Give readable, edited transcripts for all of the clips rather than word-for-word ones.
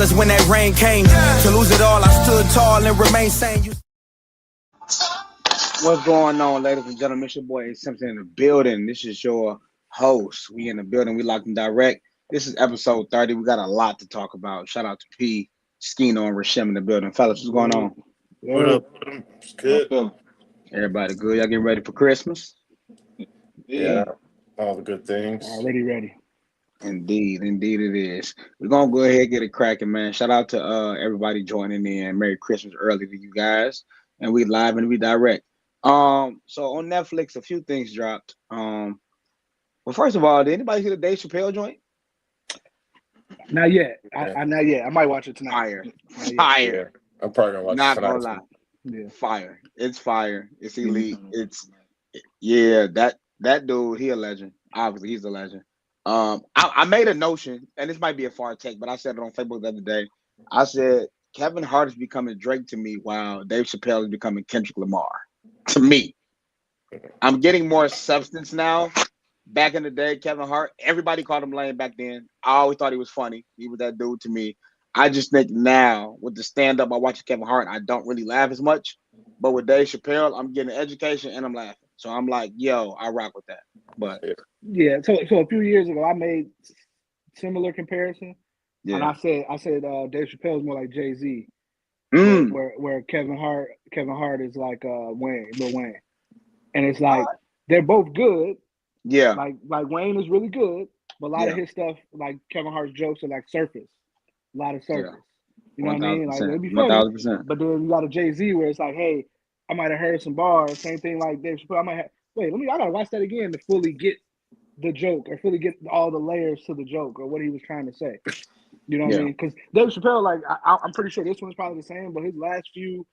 brothers when that rain came. To lose it all, I stood tall and remained sane. What's going on, ladies and gentlemen? It's your boy A Simpson in the building. This is your host. We in the building. We locked and direct. This is episode 30. We got a lot to talk about. Shout out to P, Skino, and Rashem in the building. Fellas, what's going on? What up? It's good. Everybody good? Y'all getting ready for Christmas? Yeah. All the good things. Already ready. Indeed it is. We're gonna go ahead and get it cracking, man. Shout out to everybody joining in. Merry Christmas early to you guys. And we live and we direct. So on Netflix, a few things dropped. Well, first of all, did anybody see the Dave Chappelle joint? Not yet. I not yet. I might watch it tonight. Fire. Yeah. I'm probably gonna watch Not it gonna tonight. lie. Yeah. Fire. It's fire. It's elite. That dude, he a legend. Obviously, he's a legend. I made a notion, and this might be a far take, but I said it on Facebook the other day. I said Kevin Hart is becoming Drake to me, while Dave Chappelle is becoming Kendrick Lamar to me. I'm getting more substance now. Back in the day, Kevin Hart, everybody called him lame back then. I always thought he was funny. He was that dude to me. I just think now with the stand-up, I watch Kevin Hart, I don't really laugh as much. But with Dave Chappelle, I'm getting education and I'm laughing. So I'm like, yo, I rock with that. But yeah, so a few years ago, I made similar comparison, and I said Dave Chappelle is more like Jay-Z, where Kevin Hart is like Lil Wayne, and it's like they're both good. Yeah, like Wayne is really good, but a lot of his stuff, like Kevin Hart's jokes, are like surface, a lot of surface. You know what I mean? Like it'd be funny, 1000%. but then you got a Jay-Z where it's like, hey, I might have heard some bars. Same thing like Dave Chappelle. I might have I gotta watch that again to fully get the joke or fully get all the layers to the joke or what he was trying to say. You know what I mean? Because Dave Chappelle, like I'm pretty sure this one's probably the same, but his last few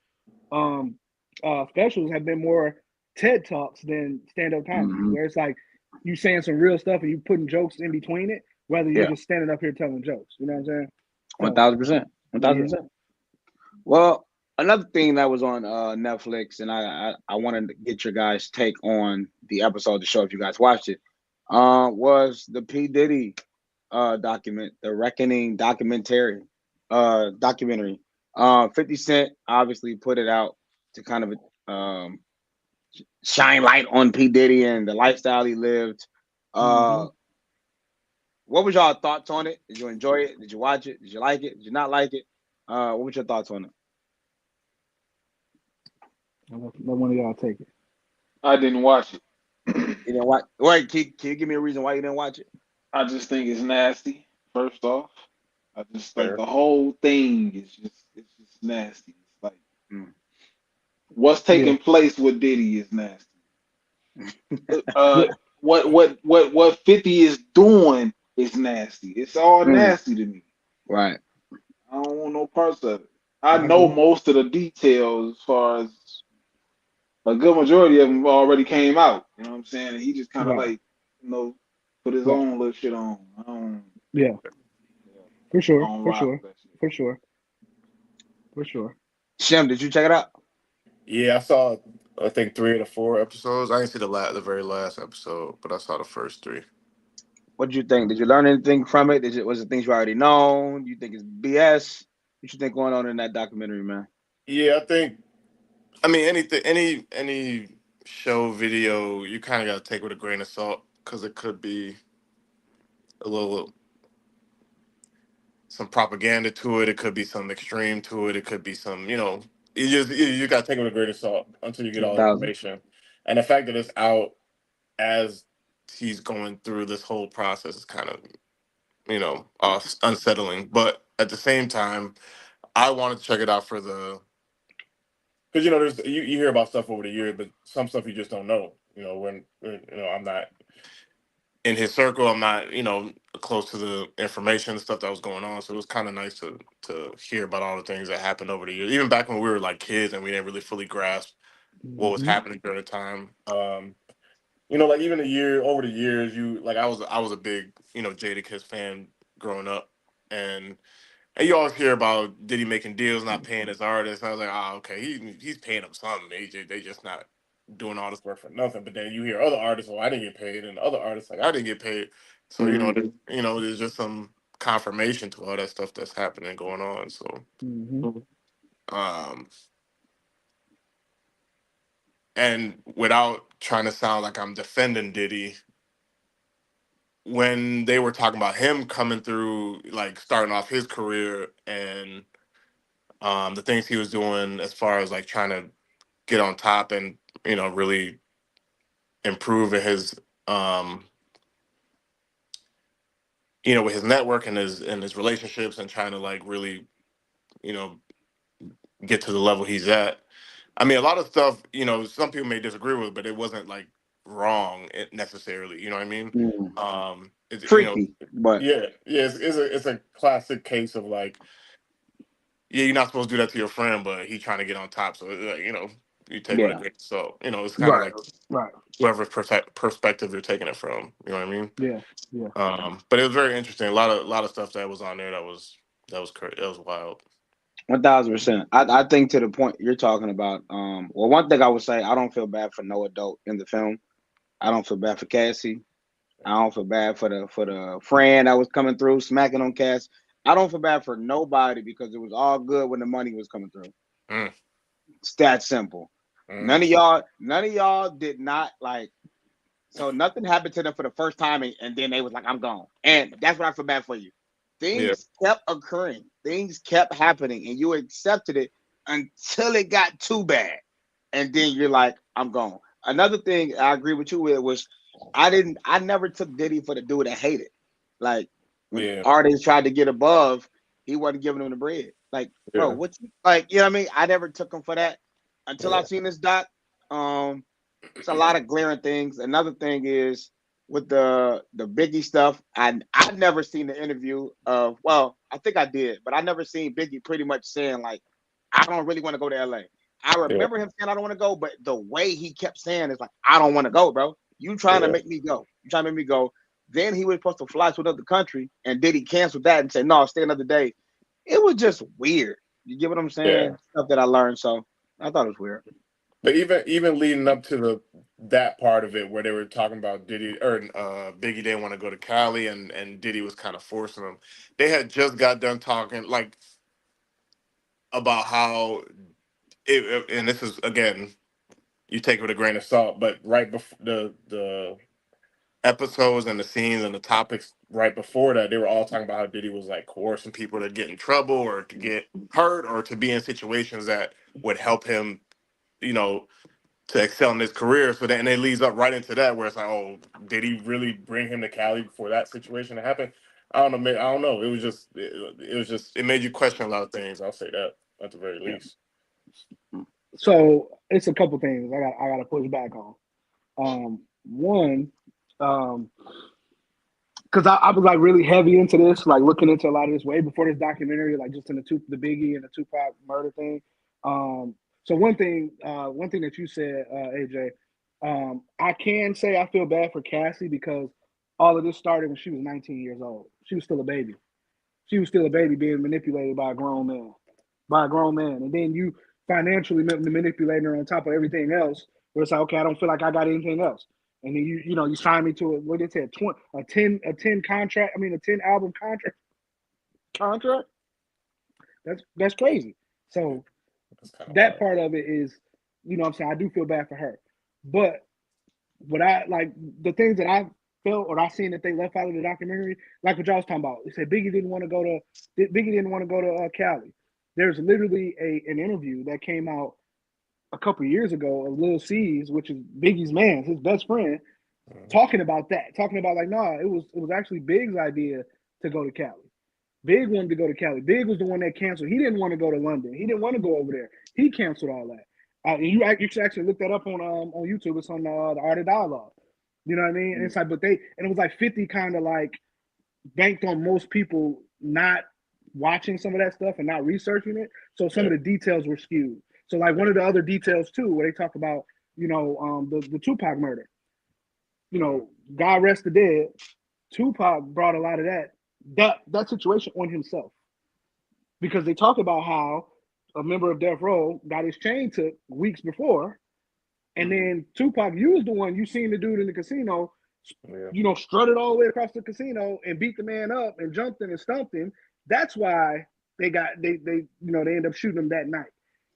specials have been more TED Talks than stand-up comedy, where it's like you saying some real stuff and you putting jokes in between it, rather you're just standing up here telling jokes. You know what I'm saying? 1000%. 1000%. Well, another thing that was on Netflix, and I wanted to get your guys' take on the episode to show if you guys watched it, was the P Diddy the Reckoning documentary. 50 Cent obviously put it out to kind of shine light on P Diddy and the lifestyle he lived. What was y'all thoughts on it? Did you enjoy it? Did you watch it? Did you like it? Did you not like it? What was your thoughts on it? Let one of y'all take it. I didn't watch it. You didn't watch? Wait, can you give me a reason why you didn't watch it? I just think it's nasty. First off, I just think the whole thing is just nasty. It's like what's taking place with Diddy is nasty. What 50 is doing is nasty. It's all nasty to me. Right. I don't want no parts of it. I know most of the details as far as a good majority of them already came out. You know what I'm saying? And he just kind of like, put his own little shit on. For sure. Shem, did you check it out? Yeah, I saw I think 3 of the 4 episodes. I didn't see the very last episode, but I saw the first 3. What did you think? Did you learn anything from it? Was it things you already known? Do you think it's BS? What you think going on in that documentary, man? Yeah, I mean anything, any show, video, you kind of got to take with a grain of salt because it could be a little some propaganda to it. It could be some extreme to it. It could be some, you got to take it with a grain of salt until you get all the information. And the fact that it's out as he's going through this whole process is kind of, unsettling. But at the same time, I wanted to check it out for because there's you hear about stuff over the years, but some stuff you just don't know. When I'm not in his circle, I'm not close to the information, stuff that was going on. So it was kind of nice to hear about all the things that happened over the years, even back when we were like kids and we didn't really fully grasp what was happening during the time. Like even over the years, I was a big Jadakiss fan growing up, and you always hear about Diddy making deals, not paying his artists. I was like, okay, he's paying them something. They just not doing all this work for nothing. But then you hear other artists, I didn't get paid, and other artists like I didn't get paid. So there's just some confirmation to all that stuff that's happening going on. So, um, and without trying to sound like I'm defending Diddy, when they were talking about him coming through, like starting off his career and the things he was doing as far as like trying to get on top and really improve in his um, with his network and his relationships and trying to like really you know get to the level he's at. I mean, a lot of stuff, some people may disagree with, but it wasn't like wrong necessarily. You know what I mean? Freaky, but Yeah, yeah. It's a classic case of like, yeah, you're not supposed to do that to your friend, but he trying to get on top. So you take what it yeah, is. So it's kind of Right. like Right. whoever's perspective you're taking it from. You know what I mean? Yeah. Yeah. But it was very interesting. A lot of stuff that was on there that was crazy. That was wild. 1000%. I think to the point you're talking about. Well, one thing I would say, I don't feel bad for no adult in the film. I don't feel bad for Cassie. I don't feel bad for the friend that was coming through smacking on Cass. I don't feel bad for nobody because it was all good when the money was coming through. Mm, It's that simple. mm, None of y'all did not like. So nothing happened to them for the first time, and then they was like, "I'm gone," and that's what I feel bad for you. yeah, Things kept occurring, things kept happening, and you accepted it until it got too bad, and then you're like, "I'm gone." Another thing I agree with you with was I never took Diddy for the dude that hated. Like when yeah, artists tried to get above, he wasn't giving them the bread. Like, bro, yeah, what you like? You know what I mean? I never took him for that until I yeah, seen this doc. Um, it's a lot of glaring things. Another thing is with the Biggie stuff. I never seen the interview of. Well, I think I did, but I never seen Biggie pretty much saying like, "I don't really want to go to LA." I yeah, remember him saying, "I don't want to go," but the way he kept saying is like, "I don't want to go, bro. You trying to yeah. make me go? You trying to make me go?" Then he was supposed to fly to another country, and did he cancel that and say, "No, stay another day"? It was just weird. You get what I'm Yeah. saying? Stuff that I learned, so I thought it was weird. But even leading up to that part of it where they were talking about Diddy or Biggie didn't want to go to Cali and Diddy was kind of forcing him. They had just got done talking like about how and this is again you take it with a grain of salt, but right before the episodes and the scenes and the topics right before that, they were all talking about how Diddy was like coercing people to get in trouble or to get hurt or to be in situations that would help him, you know, to excel in his career. So then and it leads up right into that where it's like, oh, did he really bring him to Cali for that situation to happen? I don't know. I don't know. It made you question a lot of things. I'll say that at the very Yeah. least. So it's a couple things I got to push back on. One, because I was like really heavy into this, like looking into a lot of this way before this documentary, like just in the Biggie and the Tupac murder thing. So one thing that you said, AJ, I can say I feel bad for Cassie because all of this started when she was 19 years old. She was still a baby. She was still a baby being manipulated by a grown man, and then you financially manipulating her on top of everything else. Where it's like, okay, I don't feel like I got anything else, and then you sign me to what did it say, a 10 contract. I mean, a 10 album contract. That's crazy. So That's kind of that wild. part of it is, what I'm saying, I do feel bad for her, but what I like the things that I felt or I seen that they left out of the documentary, like what y'all was talking about. They said Biggie didn't want to go to Cali. There's literally an interview that came out a couple of years ago of Lil C's, which is Biggie's man, his best friend, Mhm. talking about that, talking about like, nah, it was actually Big's idea to go to Cali. Big wanted to go to Cali. Big was the one that canceled. He didn't want to go to London. He didn't want to go over there. He canceled all that. And you should actually look that up on YouTube. It's on the Art of Dialogue. You know what I mean? And it's like, and it was like 50 kind of like banked on most people not watching some of that stuff and not researching it. So some Yeah, of the details were skewed. So like one yeah, of the other details too, where they talk about the Tupac murder. mhm, God rest the dead. Tupac brought a lot of that situation on himself because they talk about how a member of Death Row got his chain took weeks before, and then Tupac, you was the one you seen the dude in the casino strutted all the way across the casino and beat the man up and jumped him and stumped him. That's why they end up shooting him that night.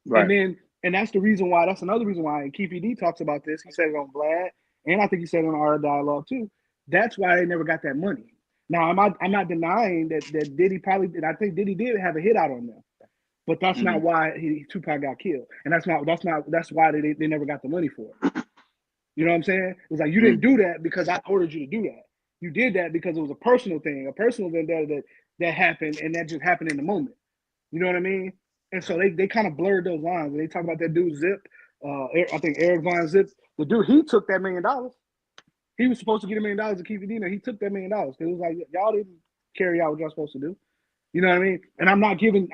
Right. And that's the reason why. That's another reason why. And Keith D talks about this. He said it on Vlad, and I think he said it on our dialogue too. That's why they never got that money. Now I'm not denying that Diddy probably did. I think Diddy did have a hit out on them, but that's not why Tupac got killed, and that's why they never got the money for it. You know what I'm saying? It's like you didn't do that because I ordered you to do that. You did that because it was a personal thing, a personal vendetta that happened, and that just happened in the moment. You know what I mean? And so they kind of blurred those lines. When they talk about that dude Zip, I think Eric Von Zip, the dude, he took that $1 million. He was supposed to get $1 million to keep it in. He took that $1 million because it was like y'all didn't carry out what y'all supposed to do. You know what I mean? And I'm not giving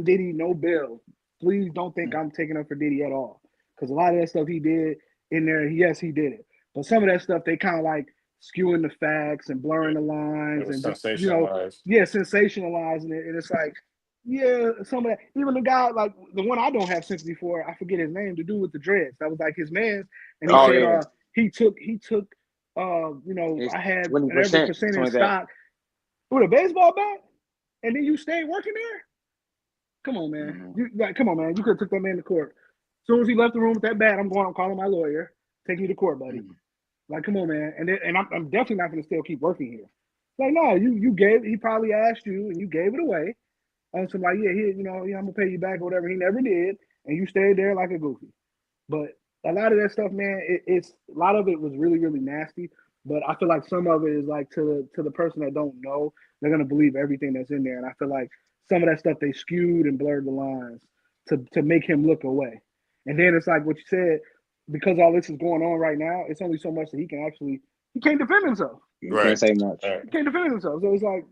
Diddy no bail. Please don't think I'm taking up for Diddy at all, because a lot of that stuff he did in there, yes, he did it. But some of that stuff they kind of like skewing the facts and blurring the lines and just, sensationalizing it. And it's like, yeah, some of that. Even the guy like the one I don't have sympathy for, I forget his name, the dude with the dreads. That was like his man, and he said he took I had every percent in stock with a baseball bat, and then you stayed working there. Come on, man. Come on, man. You could have took that man to court. As soon as he left the room with that bat, I'm calling my lawyer, taking you to court, buddy. Like, come on, man. And I'm definitely not going to still keep working here. Like, no, you gave. He probably asked you, and you gave it away. On some like, I'm gonna pay you back or whatever. He never did, and you stayed there like a goofy. But a lot of that stuff, man, it's a lot of it was really, really nasty. But I feel like some of it is like to the person that don't know, they're gonna believe everything that's in there. And I feel like some of that stuff they skewed and blurred the lines to make him look away. And then it's like what you said, because all this is going on right now, it's only so much that he can't defend himself. He can't say much. He can't defend himself. So it's like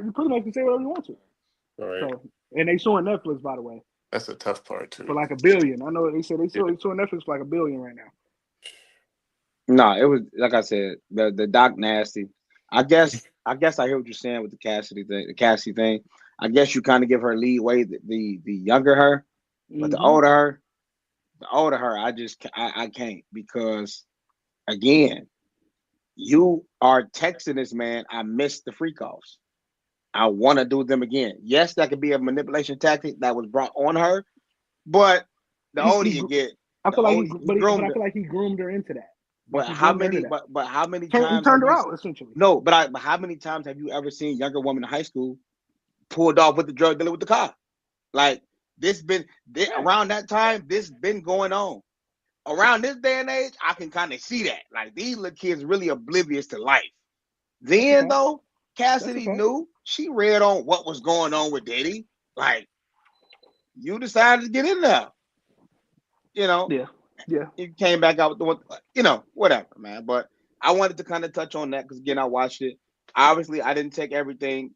you pretty much can say whatever you want to. Right. So, and they showing Netflix, by the way. That's a tough part too. For like $1 billion. I know they said they showing Netflix for like $1 billion right now. No, it was like I said, the doc nasty. I guess I hear what you're saying with the Cassidy thing. I guess you kind of give her leeway, the younger her, but the older her, I can't, because again, you are texting this man, I missed the free calls. I want to do them again. Yes, that could be a manipulation tactic that was brought on her, but the older you get, I feel like he groomed her into that. But how many? But how many times he turned her out essentially? No, but how many times have you ever seen younger women in high school pulled off with the drug dealer with the car? Like around that time, this been going on. Around this day and age, I can kind of see that. Like these little kids really oblivious to life. Then though, Cassidy knew. She read on what was going on with Diddy. Like, you decided to get in there. Yeah. You came back out with whatever, man. But I wanted to kind of touch on that because, again, I watched it. Obviously, I didn't take everything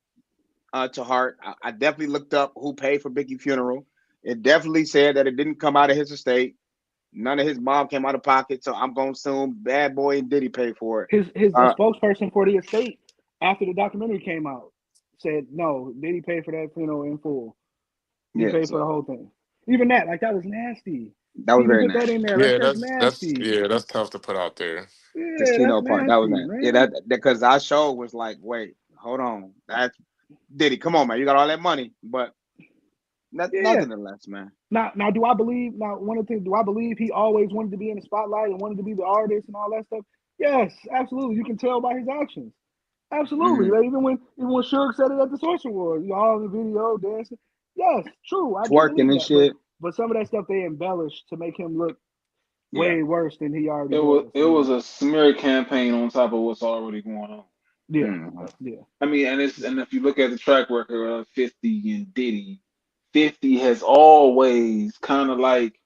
to heart. I definitely looked up who paid for Biggie's funeral. It definitely said that it didn't come out of his estate. None of his mom came out of pocket, so I'm going to assume Bad Boy and Diddy paid for it. His spokesperson for the estate after the documentary came out said, no, Diddy paid for that funeral in full. He paid for the whole thing. Even that, like, that was nasty. That was very nasty. That in there. Yeah, that's nasty. That's tough to put out there. Yeah, Casino part. That was nasty. Yeah, that because our show was like, wait, hold on. That's Diddy. Come on, man. You got all that money, but nonetheless, man. Now, do I believe? Now, one of the things, do I believe he always wanted to be in the spotlight and wanted to be the artist and all that stuff? Yes, absolutely. You can tell by his actions. Absolutely. Like, even when Suge said it at the Source Awards, all in the video dancing. Yes, true. I twerking and shit. But some of that stuff they embellished to make him look way worse than he already was. It was a smear campaign on top of what's already going on. Yeah. I mean, and if you look at the track record of 50 and Diddy, 50 has always kind of like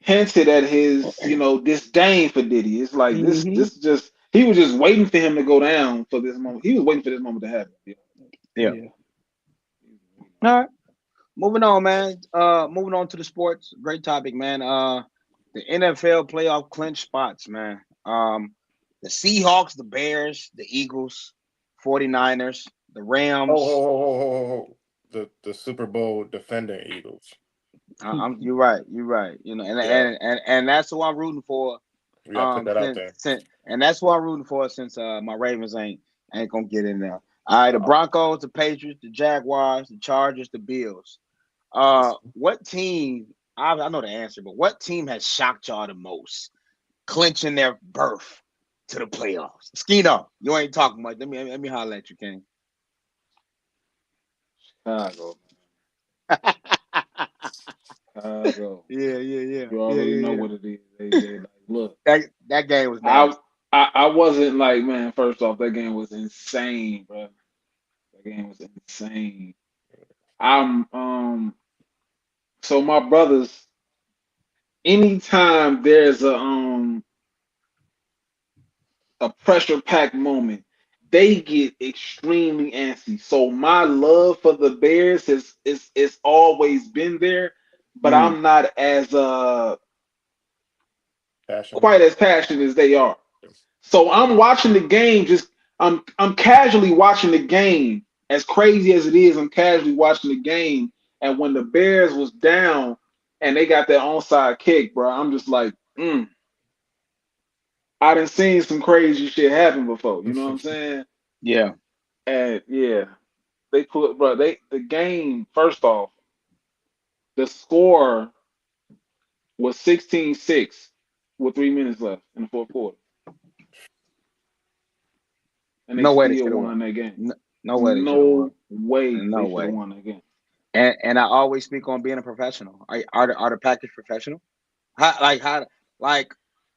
hinted at his, disdain for Diddy. It's like this just he was just waiting for him to go down for this moment. He was waiting for this moment to happen. Yeah. All right. Moving on, man. Moving on to the sports. Great topic, man. The NFL playoff clinch spots, man. The Seahawks, the Bears, the Eagles, 49ers, the Rams. The Super Bowl defending Eagles. You're right. And that's who I'm rooting for. Yeah, put that out there. and that's what I'm rooting for since my Ravens ain't gonna get in there. All right, the Broncos, the Patriots, the Jaguars, the Chargers, the Bills. What team? I know the answer, but what team has shocked y'all the most, clinching their berth to the playoffs? Skino, you ain't talking much. Let me holler at you, King. Chicago. Chicago. Yeah. You already know what it is. They like, look. That game was nasty. I wasn't like, man, first off, that game was insane, bro. That game was insane. I'm so my brothers, anytime there's a pressure packed moment, they get extremely antsy. So my love for the Bears is always been there, but Mm, I'm not as Passion. quite as passionate as they are. So I'm watching the game, just I'm casually watching the game. As crazy as it is, I'm casually watching the game. And when the Bears was down and they got that onside kick, bro, I'm just like, I done seen some crazy shit happen before. You know what I'm saying? yeah. And yeah, they put, bro, the game, first off, the score was 16-6 with 3 minutes left in the fourth quarter. And they No way they still should have won. won that game. No way they should have won. No way No they should have way. won that game. And I always speak on being a professional. Are the Packers professional? Like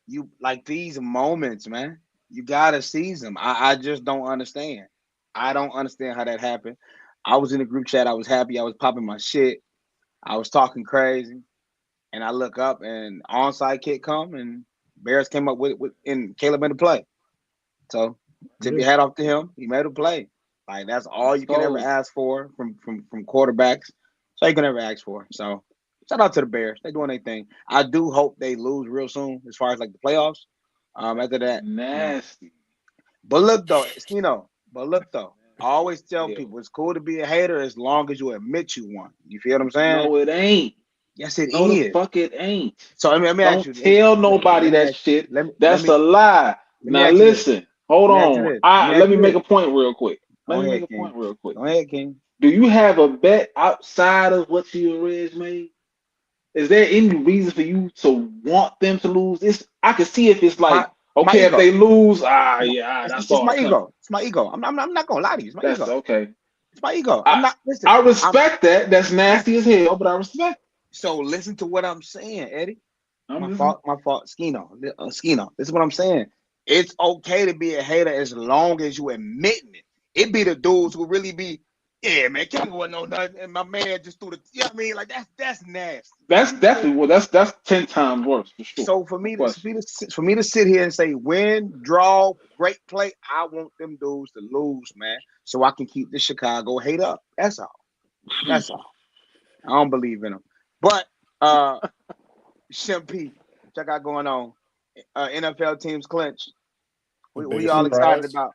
you like these moments, man. You gotta seize them. I just don't understand. I don't understand how that happened. I was in the group chat. I was happy. I was popping my shit. I was talking crazy, and I look up and onside kick come and Bears came up with and Caleb made a play. So tip Yeah. your hat off to him. He made a play. Like that's all Let's you can ever go. ask for from quarterbacks. So you can ever ask for. So shout out to the Bears. They doing their thing. I do hope they lose real soon as far as like the playoffs. After that, Nasty. But look though, But look though, I always tell Hell. people it's cool to be a hater as long as you admit you won. You feel what I'm saying? No, it ain't. Yes, it No, the is. fuck it ain't. So let me ask Don't you. tell nobody Let me that ask. shit. Let me let That's me a lie. let me Now ask you this. listen. Hold Let me ask you on. this. Let I me ask let me you make this. a point real quick. Let Go me make ahead, a King. point real quick. Go ahead, King. Do you have a bet outside of what you and Reg made? Is there any reason for you to want them to lose? I can see if it's My like, my okay, if ego. they lose, My, yeah, I it's saw my it coming. ego. It's my ego. I'm not gonna lie to you. It's my That's ego. okay. It's my ego. I'm I not. Listen. I I'm. respect that. That's Yeah. nasty as hell, but I respect. So listen to what I'm saying, Eddie. I'm My listening. fault. My fault. Skino. Skino. This is what I'm saying. It's okay to be a hater as long as you admitting it. It be the dudes who really be, yeah, man, Kevin wasn't no nothing, and my man just threw the. You know what I mean? Like that's nasty. That's You feel definitely me? well. That's 10 times worse for sure. So No question. for me to sit here and say win, draw, great play, I want them dudes to lose, man, so I can keep the Chicago hate up. That's all. That's all. I don't believe in them. But Shim P, what I got going on? NFL teams clinch. The Who biggest y'all Mm. excited surprise. about?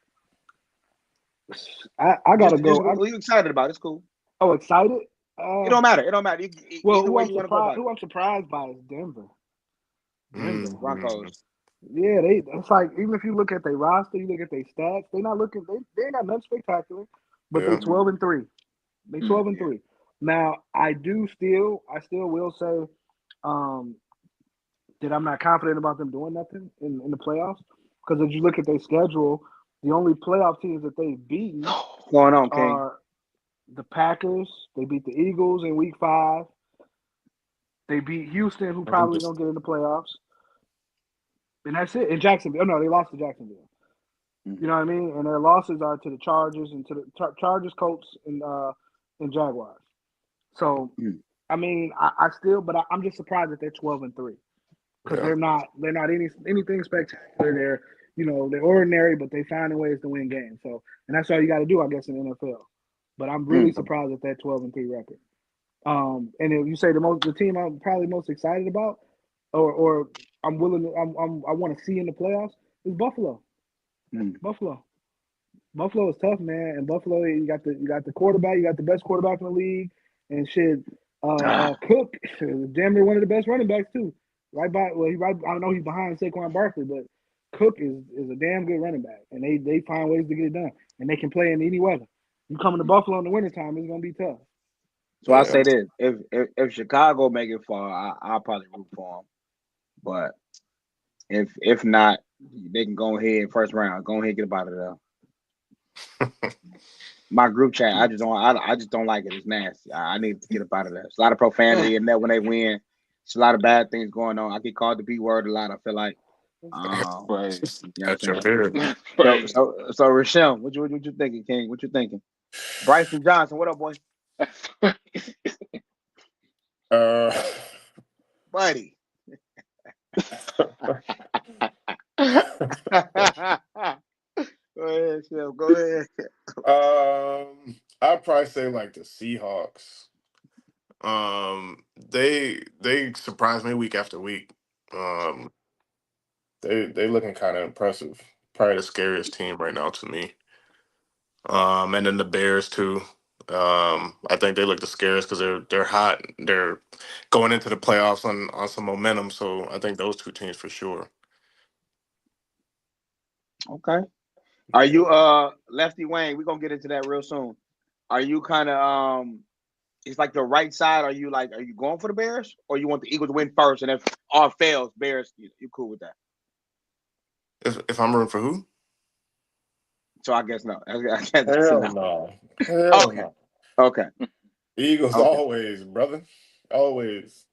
I gotta Just go. who you excited about? It's cool. Oh, excited. It don't matter. It don't matter. Well, Either way you want to go about it. who I'm surprised by is Denver. Denver. Broncos. Yeah, it's like even if you look at their roster, you look at their stats, they not looking they ain't got nothing spectacular, but they Yeah. 12-3. They Mm. 12-3. Now I still will say um that I'm not confident about them doing nothing in the playoffs. Because if you look at their schedule, the only playoff teams that they've beaten What's going on, King? are the Packers. They beat the Eagles in week 5. They beat Houston, who I think probably this. don't get in the playoffs. And that's it. In Jacksonville. Oh no, they lost to Jacksonville. You know what I mean? And their losses are to the Chargers and to the Chargers, Colts, and Jaguars. So, Mm. I mean, I still, but I'm just surprised that they're 12-3 because Yeah. they're not anything spectacular. They're ordinary, but they finding ways to win games. So, and that's all you got to do, I guess, in the NFL. But I'm really Mm. surprised at that 12-3 record. And if you say the team I'm probably most excited about, or I'm willing to, I want to see in the playoffs is Buffalo. Mm. Buffalo. Buffalo is tough, man. And Buffalo, you got the quarterback, you got the best quarterback in the league, and shit. Ah, Cook, damn near one of the best running backs too. Right by, well, he right. I don't know he's behind Saquon Barkley, but Cook is a damn good running back, and they find ways to get it done, and they can play in any weather. You coming to Buffalo in the wintertime, it's gonna be tough. So I say this: if Chicago make it far, I'll probably root for them. But if not, they can go ahead first round. Go ahead and get up out of there. My group chat, I just don't like it. It's nasty. I need to get up out of there. There's a lot of profanity in there when they win. It's a lot of bad things going on. I get called the B word a lot. I feel like, Right. you know what I'm That's saying? Right. So Rashem, what you thinking, King? What you thinking? Bryson Johnson, what up, boy? Buddy. Go ahead, Chef. Go ahead. I'd probably say like the Seahawks. They surprise me week after week. They looking kind of impressive. Probably the scariest team right now to me. And then the Bears too. I think they look the scariest because they're hot. They're going into the playoffs on some momentum. So I think those two teams for sure. Okay. Are you Lefty Wayne? We're gonna get into that real soon. Are you kind of it's like the right side? Are you going for the Bears, or you want the Eagles to win first, and if all fails, Bears, you cool with that? If I'm rooting for who? So I guess no. I guess Hell no. no. Hell Okay. no. Okay. Eagles Okay. always, brother. Always.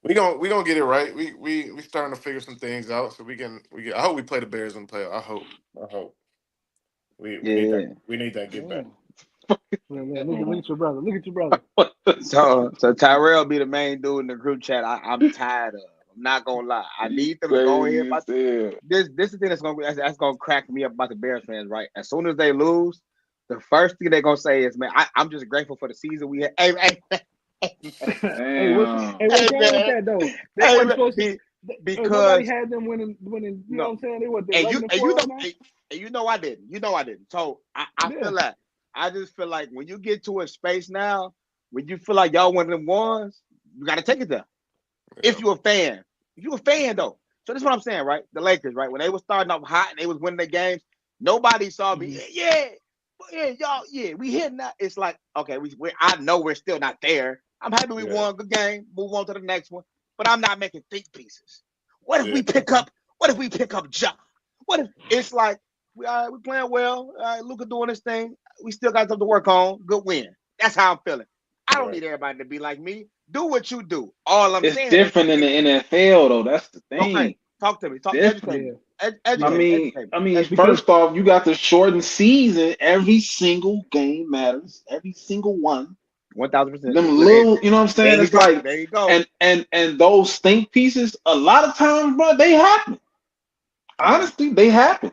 We gonna get it right. We starting to figure some things out so we can. I hope we play the Bears in the playoff. I hope. We need Yeah. that get back. Look at your brother. Look at your brother. So Tyrell be the main dude in the group chat. I'm tired of. I'm not gonna lie. I need them to go ahead. This is the thing that's gonna crack me up about the Bears fans, right? As soon as they lose, the first thing they're gonna say is, "Man, I'm just grateful for the season we had." Hey, Hey, what's wrong with that though? They weren't supposed to. Because nobody had them winning. You know what I'm saying? They were 11-4 now. You know I didn't. So I feel like I just feel like when you get to a space now, when you feel like y'all one of them ones, you got to take it there. Yeah. If you're a fan though. So this is what I'm saying, right? The Lakers, right? When they were starting off hot and they was winning their games, nobody saw me. Y'all, we hitting that. It's like, okay, I know we're still not there. I'm happy we won a good game. Move on to the next one. But I'm not making think pieces. What if we pick up John? What if it's like we playing well? Luka doing his thing. We still got something to work on. Good win. That's how I'm feeling. I don't need everybody to be like me. Do what you do. All I'm saying. It's different in the NFL though. That's the thing. Okay, talk to me. Educate me. First off, you got the shortened season. Every single game matters. Every single one. 1,000%. Them little, you know what I'm saying? It's like there you go. And those think pieces, a lot of times, bro, they happen. Honestly, they happen.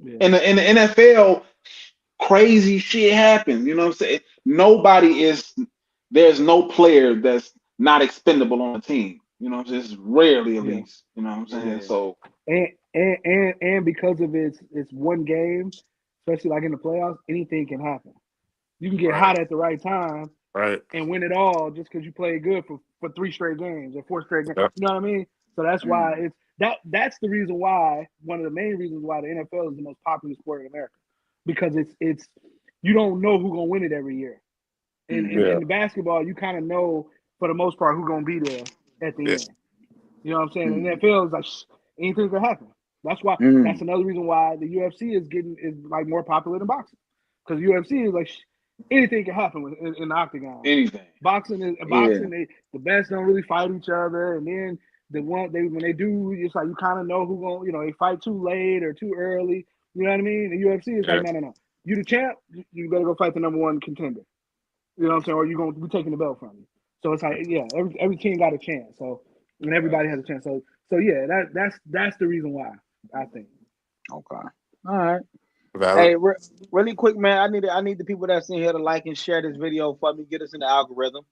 Yeah. In the NFL, crazy shit happens. You know what I'm saying? There's no player that's not expendable on the team. You know what I'm saying? It's rarely at least. You know what I'm saying? Yeah. So and because of it's one game, especially like in the playoffs, anything can happen. You can get hot at the right time. Right. And win it all just because you played good for 3 straight games or 4 straight games. Yep. You know what I mean? So that's why that's the reason why, one of the main reasons why the NFL is the most popular sport in America. Because it's you don't know who's gonna win it every year. In basketball, you kind of know for the most part who's gonna be there at the end. You know what I'm saying? In the NFL is like anything can happen. That's why that's another reason why the UFC is like more popular than boxing. Because UFC is like anything can happen in the octagon. Anything. Boxing, the best don't really fight each other, and then when they do, it's like you kind of know who gonna, they fight too late or too early. You know what I mean? The UFC is like, no. You the champ, you better go fight the number 1 contender. You know what I'm saying? Or you're gonna be taking the belt from you. So it's like, every team got a chance. So and everybody has a chance. So that's the reason why, I think. Okay. All right. Valid. Hey, really quick, man. I need the people that's in here to like and share this video for me. Get us in the algorithm.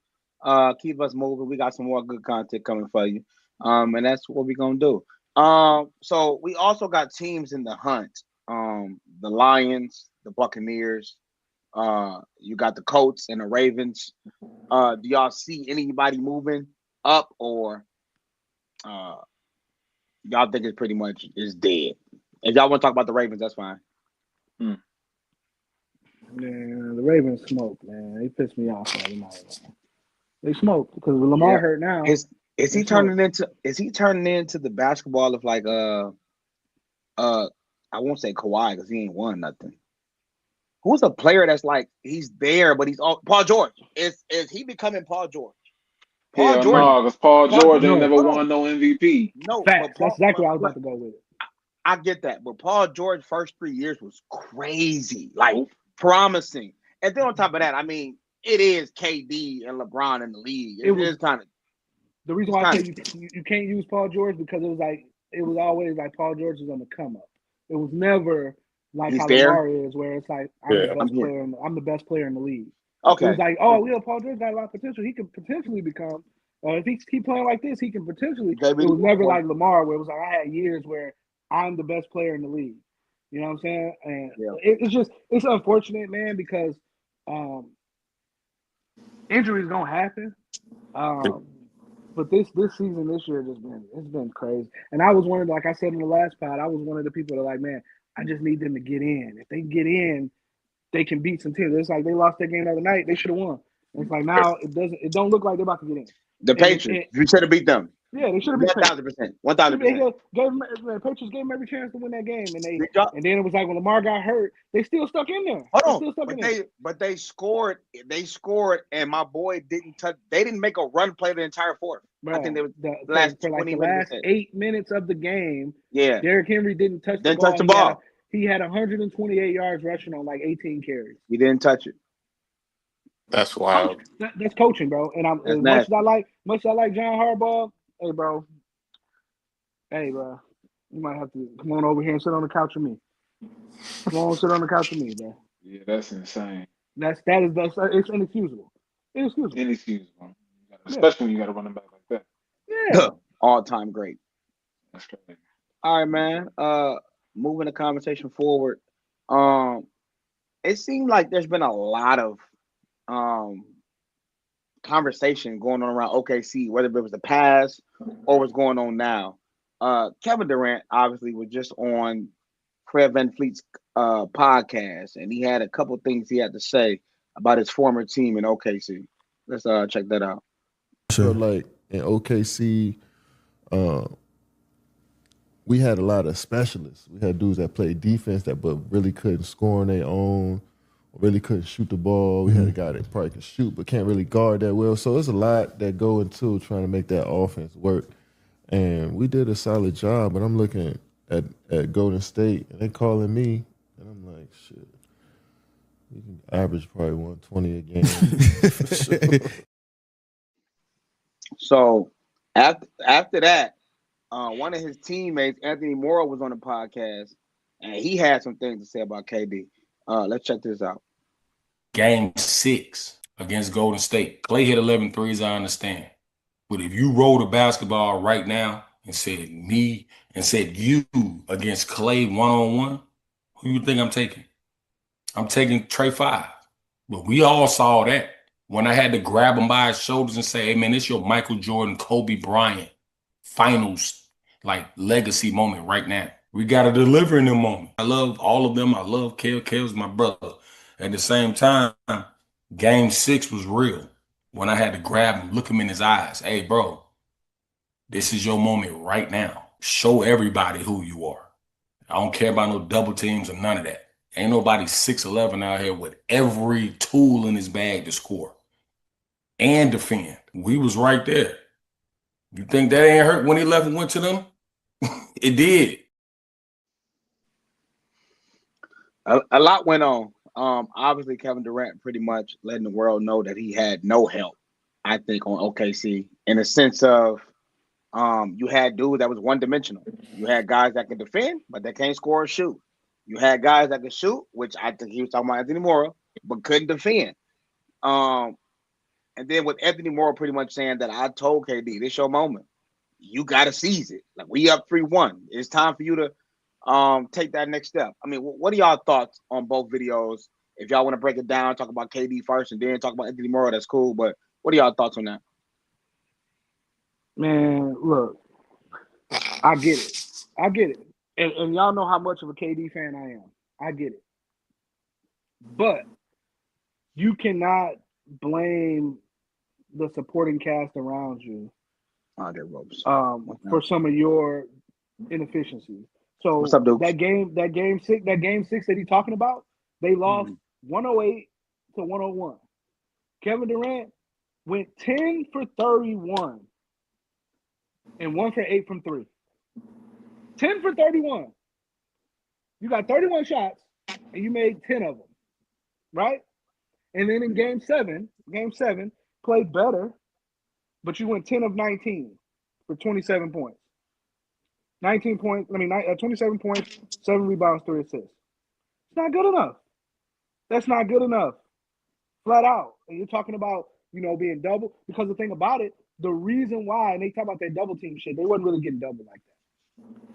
Keep us moving. We got some more good content coming for you. And that's what we're gonna do. So we also got teams in the hunt. The Lions, the Buccaneers. You got the Colts and the Ravens. Do y'all see anybody moving up, or y'all think it's pretty much is dead? If y'all want to talk about the Ravens, that's fine. Man, the Ravens smoke, man. They pissed me off the other night. They smoke because Lamar hurt now. Is he turning into the basketball of like I won't say Kawhi because he ain't won nothing. Who's a player that's like he's there, but he's all Paul George? Is he becoming Paul George? Paul George, no, because Paul George ain't never won no MVP. No, facts. That's exactly what I was about to go with it. I get that, but Paul George's first 3 years was crazy, like promising. And then on top of that, I mean, it is KD and LeBron in the league. It is kind of the reason why I say you can't use Paul George because it was always like Paul George is on the come up. It was never like how Lamar is, where it's like I'm the best player in the league. Okay, it was like, Paul George got a lot of potential. He could potentially become. If he keep playing like this, he can potentially. It was never like Lamar, where it was like I had years where I'm the best player in the league. You know what I'm saying? And it's unfortunate, man, because injuries gonna happen. But this season, this year, it's been crazy. And I was one of the, like I said in the last pod, I was one of the people that like, man, I just need them to get in. If they get in, they can beat some teams. It's like they lost their game the other night, they should have won. And it's like now it don't look like they're about to get in. The Patriots, you should have beat them. Yeah, they should have beat 1,000%. 1,000%. The Patriots gave them every chance to win that game, and then it was like when Lamar got hurt, they still stuck in there. But they scored. They scored, and my boy didn't touch. They didn't make a run play the entire fourth. Bro, I think they was the last 8 minutes of the game. Yeah, Derrick Henry didn't touch the ball. He had 128 yards rushing on like 18 carries. He didn't touch it. That's wild. That's coaching, bro. And as much as I like John Harbaugh, hey, bro, you might have to come on over here and sit on the couch with me. Come on, sit on the couch with me, bro. Yeah, that's insane. It's inexcusable. Inexcusable. Especially when you got to run them back like that. Yeah. All-time great. That's crazy. All right, man. Moving the conversation forward. It seemed like there's been a lot of conversation going on around OKC, whether it was the past or what's going on now. Kevin Durant obviously was just on Fred VanVleet's podcast, and he had a couple things he had to say about his former team in OKC. Let's check that out. So, like in OKC, we had a lot of specialists. We had dudes that played defense but really couldn't score on their own, really couldn't shoot the ball. We had a guy that probably can shoot but can't really guard that well. So there's a lot that go into trying to make that offense work. And we did a solid job, but I'm looking at Golden State, and they calling me, and I'm like, shit, we can average probably 120 a game. So after that, one of his teammates, Anthony Morrow, was on the podcast, and he had some things to say about KD. Let's check this out. Game 6 against Golden State. Clay hit 11 threes, I understand. But if you roll the basketball right now and said me and said you against Clay one-on-one, who you think I'm taking? I'm taking Trey 5. But we all saw that when I had to grab him by his shoulders and say, hey, man, it's your Michael Jordan, Kobe Bryant finals, like, legacy moment right now. We got to deliver in them moment. I love all of them. I love Kel. Kel's my brother. At the same time, game 6 was real. When I had to grab him, look him in his eyes. Hey, bro, this is your moment right now. Show everybody who you are. I don't care about no double teams or none of that. Ain't nobody 6'11" out here with every tool in his bag to score and defend. We was right there. You think that ain't hurt when he left and went to them? It did. A lot went on. Obviously, Kevin Durant pretty much letting the world know that he had no help, I think, on OKC, in the sense of you had dudes that was one-dimensional. You had guys that could defend, but they can't score or shoot. You had guys that could shoot, which I think he was talking about Anthony Morrow, but couldn't defend. And then with Anthony Morrow pretty much saying that I told KD, this your moment. You got to seize it. Like, we up 3-1. It's time for you to take that next step. I mean, what are y'all thoughts on both videos? If y'all want to break it down, talk about KD first and then talk about Anthony Morrow, that's cool. But what are y'all thoughts on that? Man, look, I get it. and y'all know how much of a KD fan I am. I get it. But you cannot blame the supporting cast around you Andre ropes. for some of your inefficiencies. So What's up, Dukes? that game six that he's talking about, they lost 108 to 101. Kevin Durant went 10 for 31 and 1 for 8 from 3. 10 for 31. You got 31 shots and you made 10 of them, right? And then in game seven, played better, but you went 10 of 19 for 27 points. 27 points, 7 rebounds, 3 assists. It's not good enough. That's not good enough. Flat out. And you're talking about, being double. Because the thing about it, the reason why, and they talk about that double team shit, they wasn't really getting double like that.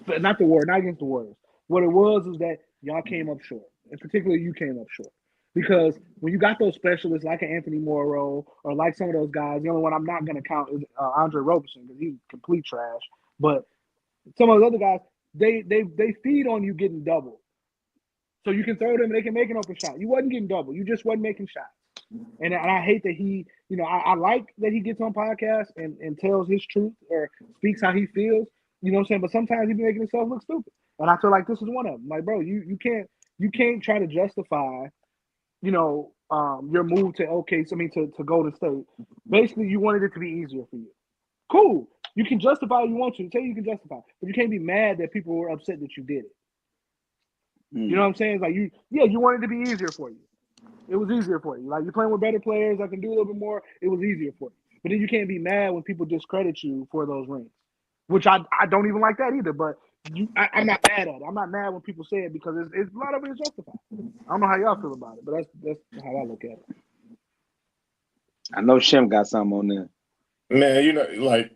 But not against the Warriors. What it was that y'all came up short. And particularly you came up short. Because when you got those specialists like an Anthony Morrow or like some of those guys, the only one I'm not going to count is Andre Roberson because he's complete trash. But some of those other guys, they feed on you getting double. So you can throw them and they can make an open shot. You wasn't getting double. You just wasn't making shots. And I hate that he, I like that he gets on podcasts and tells his truth or speaks how he feels. You know what I'm saying? But sometimes he be making himself look stupid. And I feel like this is one of them. Like, bro, you can't try to justify, your move to OKC, to Golden State. Basically, you wanted it to be easier for you. Cool. You can justify you want to. Say you can justify. But you can't be mad that people were upset that you did it. You know what I'm saying? It's like you wanted it to be easier for you. It was easier for you. Like you're playing with better players. I can do a little bit more. It was easier for you. But then you can't be mad when people discredit you for those rings, which I don't even like that either. But I'm not mad at it. I'm not mad when people say it because it's a lot of it is justified. I don't know how y'all feel about it, but that's how I look at it. I know Shem got something on there. Man,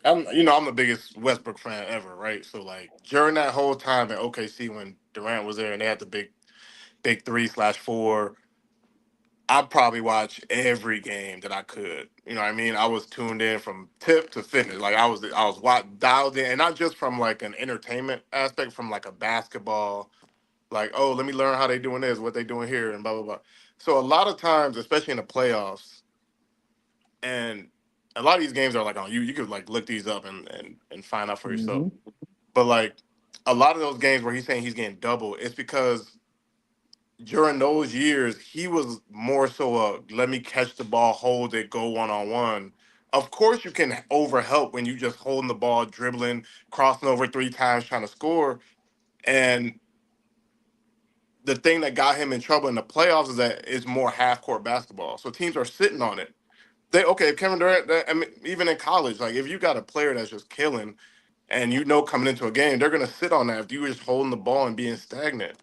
I'm the biggest Westbrook fan ever, right? So like during that whole time at OKC when Durant was there and they had the big 3/4, I probably watched every game that I could. You know what I mean? I was tuned in from tip to fitness. Like I was dialed in, and not just from like an entertainment aspect, from like a basketball, like, oh, let me learn how they doing this, what they doing here, and blah blah blah. So a lot of times, especially in the playoffs, and a lot of these games are like on you. You could like look these up and find out for yourself. But like a lot of those games where he's saying he's getting double, it's because during those years, he was more so let me catch the ball, hold it, go one-on-one. Of course, you can overhelp when you just holding the ball, dribbling, crossing over 3 times, trying to score. And the thing that got him in trouble in the playoffs is that it's more half-court basketball. So teams are sitting on it. Kevin Durant, even in college, like if you got a player that's just killing and coming into a game, they're going to sit on that if you were just holding the ball and being stagnant.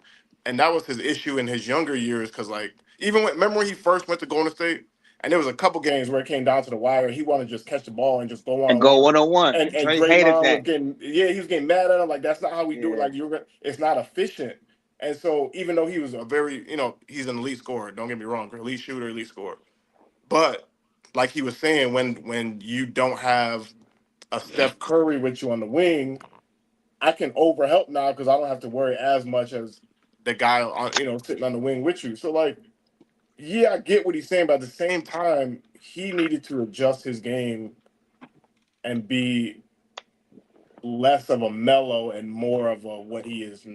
And that was his issue in his younger years because, like, remember when he first went to Golden State? And there was a couple games where it came down to the wire. He wanted to just catch the ball and just go And one-on-one. go 1-on-1. And Trey hated Draymond that. he was getting mad at him. Like, that's not how we do it. Like, it's not efficient. And so even though he was a very, he's an elite scorer. Don't get me wrong. Elite shooter, elite scorer. But like he was saying, when you don't have a Steph Curry with you on the wing, I can overhelp now because I don't have to worry as much as the guy on sitting on the wing with you. So like, yeah, I get what he's saying, but at the same time, he needed to adjust his game and be less of a mellow and more of a what he is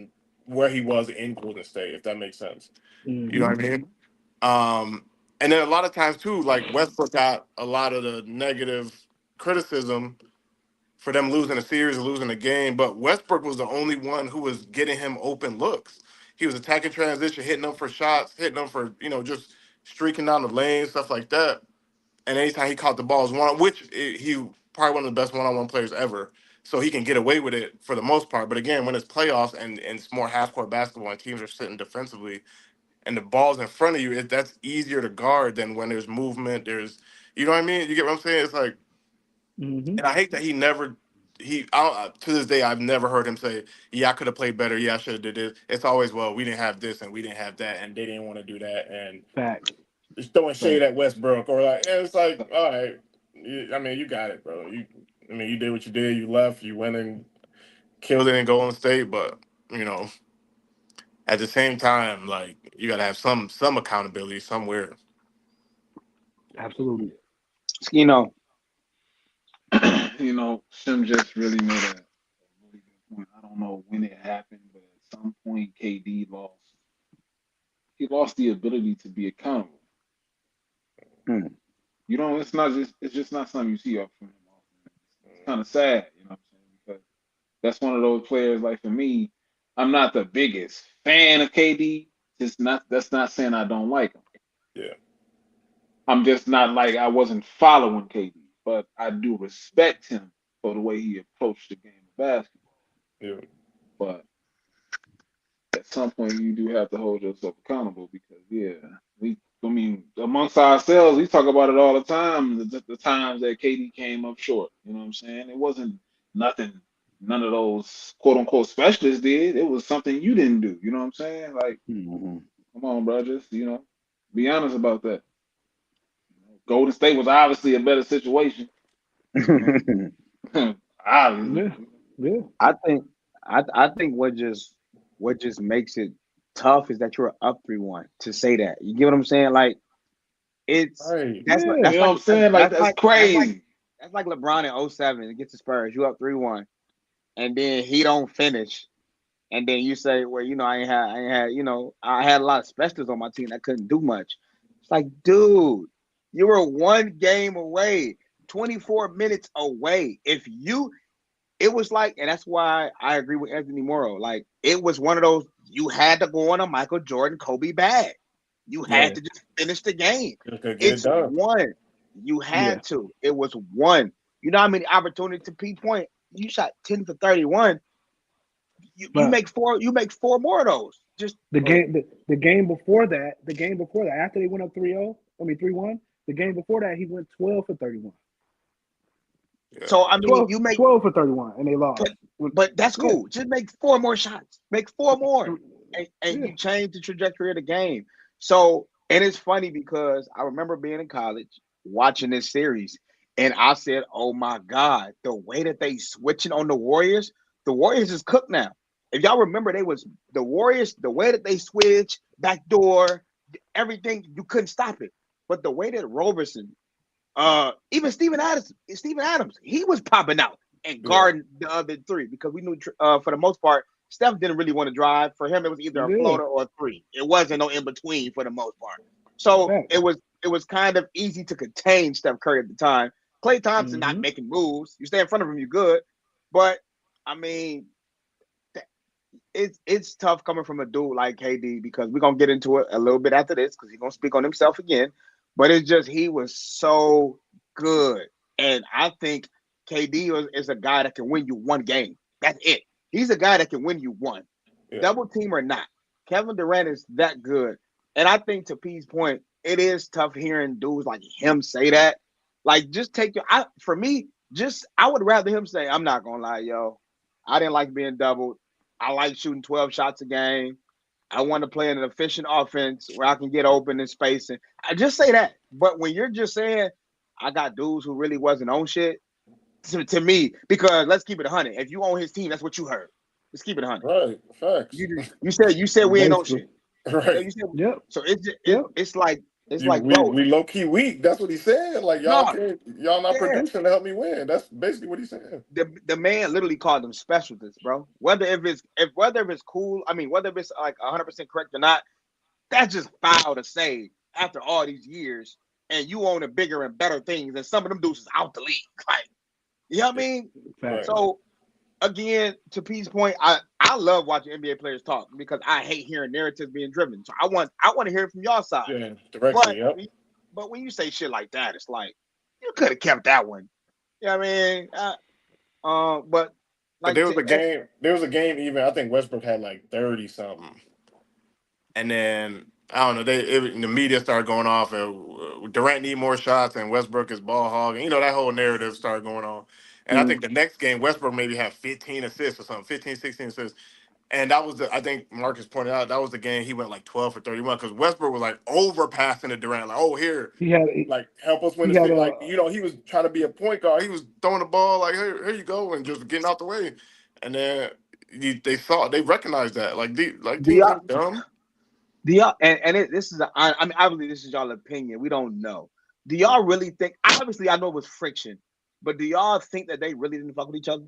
where he was in Golden State, if that makes sense. You know what I mean? And then a lot of times too, like Westbrook got a lot of the negative criticism for them losing a series or losing a game, but Westbrook was the only one who was getting him open looks. He was attacking transition, hitting them for shots, hitting them for, just streaking down the lane, stuff like that. And anytime he caught the balls he probably one of the best one-on-one players ever. So he can get away with it for the most part. But again, when it's playoffs and it's more half-court basketball and teams are sitting defensively and the ball's in front of you, that's easier to guard than when there's movement. You know what I mean? You get what I'm saying? It's like, and I hate that to this day, I've never heard him say, yeah, I could have played better. Yeah, I should have did this. It's always, well, we didn't have this and we didn't have that and they didn't want to do that. And Facts. just throwing shade at Westbrook or like, and it's like, all right, you got it, bro. You did what you did. You left. You went and killed it in Golden State, but you know, at the same time, like you got to have some accountability somewhere. Absolutely. You know, Sim just really made a really good point. I don't know when it happened, but at some point, KD lost. He lost the ability to be accountable. hmm, It's just not something you see off from him often. It's kind of sad, you know what I'm saying? Because that's one of those players. Like for me, I'm not the biggest fan of KD. Just not. That's not saying I don't like him. Yeah, I'm just not like I wasn't following KD, but I do respect him for the way he approached the game of basketball. yeah. But at some point, you do have to hold yourself accountable because, yeah, I mean, amongst ourselves, we talk about it all the time. The times that KD came up short, you know what I'm saying? It wasn't nothing. None of those quote unquote specialists did. It was something you didn't do. You know what I'm saying? Like, mhm. come on, bro, just be honest about that. Golden State was obviously a better situation. You know, Yeah. obviously. Yeah. I think I think what just makes it tough is that you're up 3-1 to say that. You get what I'm saying? Like it's Right. that's like Yeah. You that's know what like I'm saying? Like that's that's like that's like crazy. that's like LeBron in '07 against the Spurs. You up 3-1 and then he don't finish. And then you say, well, I had a lot of specialists on my team that couldn't do much. It's like, dude, you were one game away, 24 minutes away. It was like, and that's why I agree with Anthony Morrow. Like, it was one of those, you had to go on a Michael Jordan, Kobe bag. You Yeah. had to just finish the game. Just gotta get it It's done. one. You Yeah. had to. It was one. You know how many opportunities to P point? You shot 10 for 31. You But make four. You make four more of those. Just the game the game before that, after they went up 3-0, I mean 3-1, the game before that he went 12 for 31. Yeah. so. I mean, 12, you make, 12 for 31 and they but lost. that's Yeah. cool. Just make four more shots. Make four more, and Yeah. you change the trajectory of the game. So, and it's funny because I remember being in college watching this series, and I said, "Oh my God, the way that they switching on the Warriors is cooked now." If y'all remember, they was the Warriors. The way that they switch backdoor, everything you couldn't stop it. But the way that Roberson, even Steven Adams, he was popping out and Yeah. guarding the other three because we knew for the most part Steph didn't really want to drive. For him, it was either a Yeah. floater or a three. It wasn't no in between for the most part. So Facts. it was kind of easy to contain Steph Curry at the time. Klay Thompson not Mm-hmm. making moves. You stay in front of him, you good. But I mean, it's tough coming from a dude like KD because we're gonna get into it a little bit after this because he's gonna speak on himself again. But it's just he was so good, and I think is a guy that can win you one game. That's it. He's a guy that can win you one, Yeah. double team or not. Kevin Durant is that good, and I think to P's point, it is tough hearing dudes like him say that. Like, just take your. For me, I would rather him say, "I'm not gonna lie, yo. I didn't like being doubled. I like shooting 12 shots a game. I want to play in an efficient offense where I can get open in space." And I just say that. But when you're just saying, I got dudes who really wasn't on shit, to me, because let's keep it 100. If you own his team, that's what you heard. Let's keep it 100. Right. Facts. You said we ain't on Basically. shit. Yeah, Right. you said Yep. so. Yep. It's You like, we bro, we low key weak. That's what he said. Like no, y'all not yeah. producing to help me win. That's basically what he said. The man literally called them specialists, bro. Whether it's cool, I mean, whether it's like 100% correct or not, that's just foul to say after all these years, and you own a bigger and better things, and some of them dudes is out the league. Like, you know what I mean? Right. Facts. So again, to P's point, I love watching NBA players talk because I hate hearing narratives being driven. So I want to hear it from y'all side. Yeah. Directly. But Yep. but when you say shit like that, it's like you could have kept that one. You know what I mean? But But like to There was a game. Even I think Westbrook had like 30 something, and then I don't know. The media started going off, and Durant need more shots, and Westbrook is ball hogging. You know that whole narrative started going on. And I mm, think the next game Westbrook maybe had 15 assists or something, 15, 16 assists. And that was I think Marcus pointed out that was the game he went like 12 for 31 because Westbrook was like overpassing to Durant, like, oh, here, He had like help us win he the had series. a Like, he was trying to be a point guard. He was throwing the ball like, here you go, and just getting out the way. and then they recognized that. Like Do teams y'all? ain't dumb. Do y'all? This is I mean, obviously this is y'all opinion. We don't know. Do y'all really think? Obviously, I know it was friction, but do y'all think that they really didn't fuck with each other?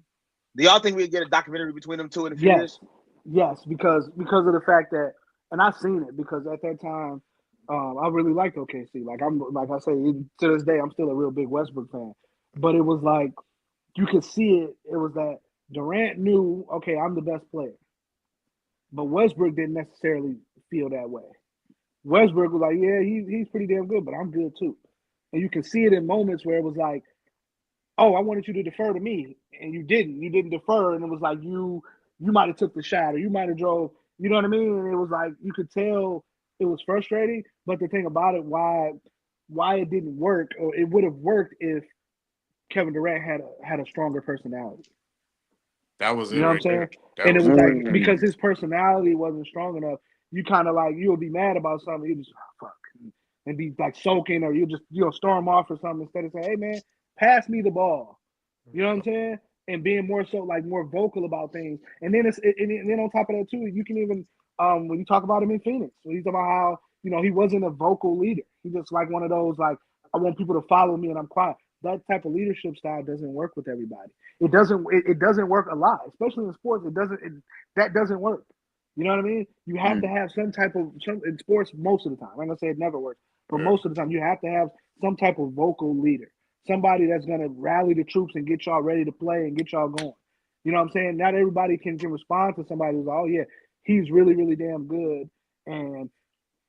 Do y'all think we'd get a documentary between them two in a few years? Yes, because of the fact that, and I've seen it because at that time, I really liked OKC. Like I say, to this day, I'm still a real big Westbrook fan. But it was like you could see it. It was that Durant knew, okay, I'm the best player, but Westbrook didn't necessarily feel that way. Westbrook was like, yeah, he's pretty damn good, but I'm good too. And you can see it in moments where it was like, oh, I wanted you to defer to me, and you didn't. You didn't defer, and it was like you might have took the shot, or you might have drove. You know what I mean? And it was like you could tell it was frustrating. But the thing about it, why it didn't work, or it would have worked if Kevin Durant had a stronger personality. That was You it know what I'm right saying? there. That And it was was it like right there. because his personality wasn't strong enough, you kind of like you'll be mad about something, you just fuck and be like soaking, or you just storm off or something instead of saying, hey man, pass me the ball. You know what I'm saying? And being more so like more vocal about things. And then and then on top of that too, you can even when you talk about him in Phoenix, when you talk about how he wasn't a vocal leader. He just like one of those like I want people to follow me and I'm quiet. That type of leadership style doesn't work with everybody. It doesn't work a lot, especially in sports. That doesn't work. You know what I mean? You have to have some in sports most of the time. I'm gonna say it never works, but most of the time you have to have some type of vocal leader. Somebody that's gonna rally the troops and get y'all ready to play and get y'all going. You know what I'm saying? Not everybody can respond to somebody who's like, oh yeah, he's really, really damn good. And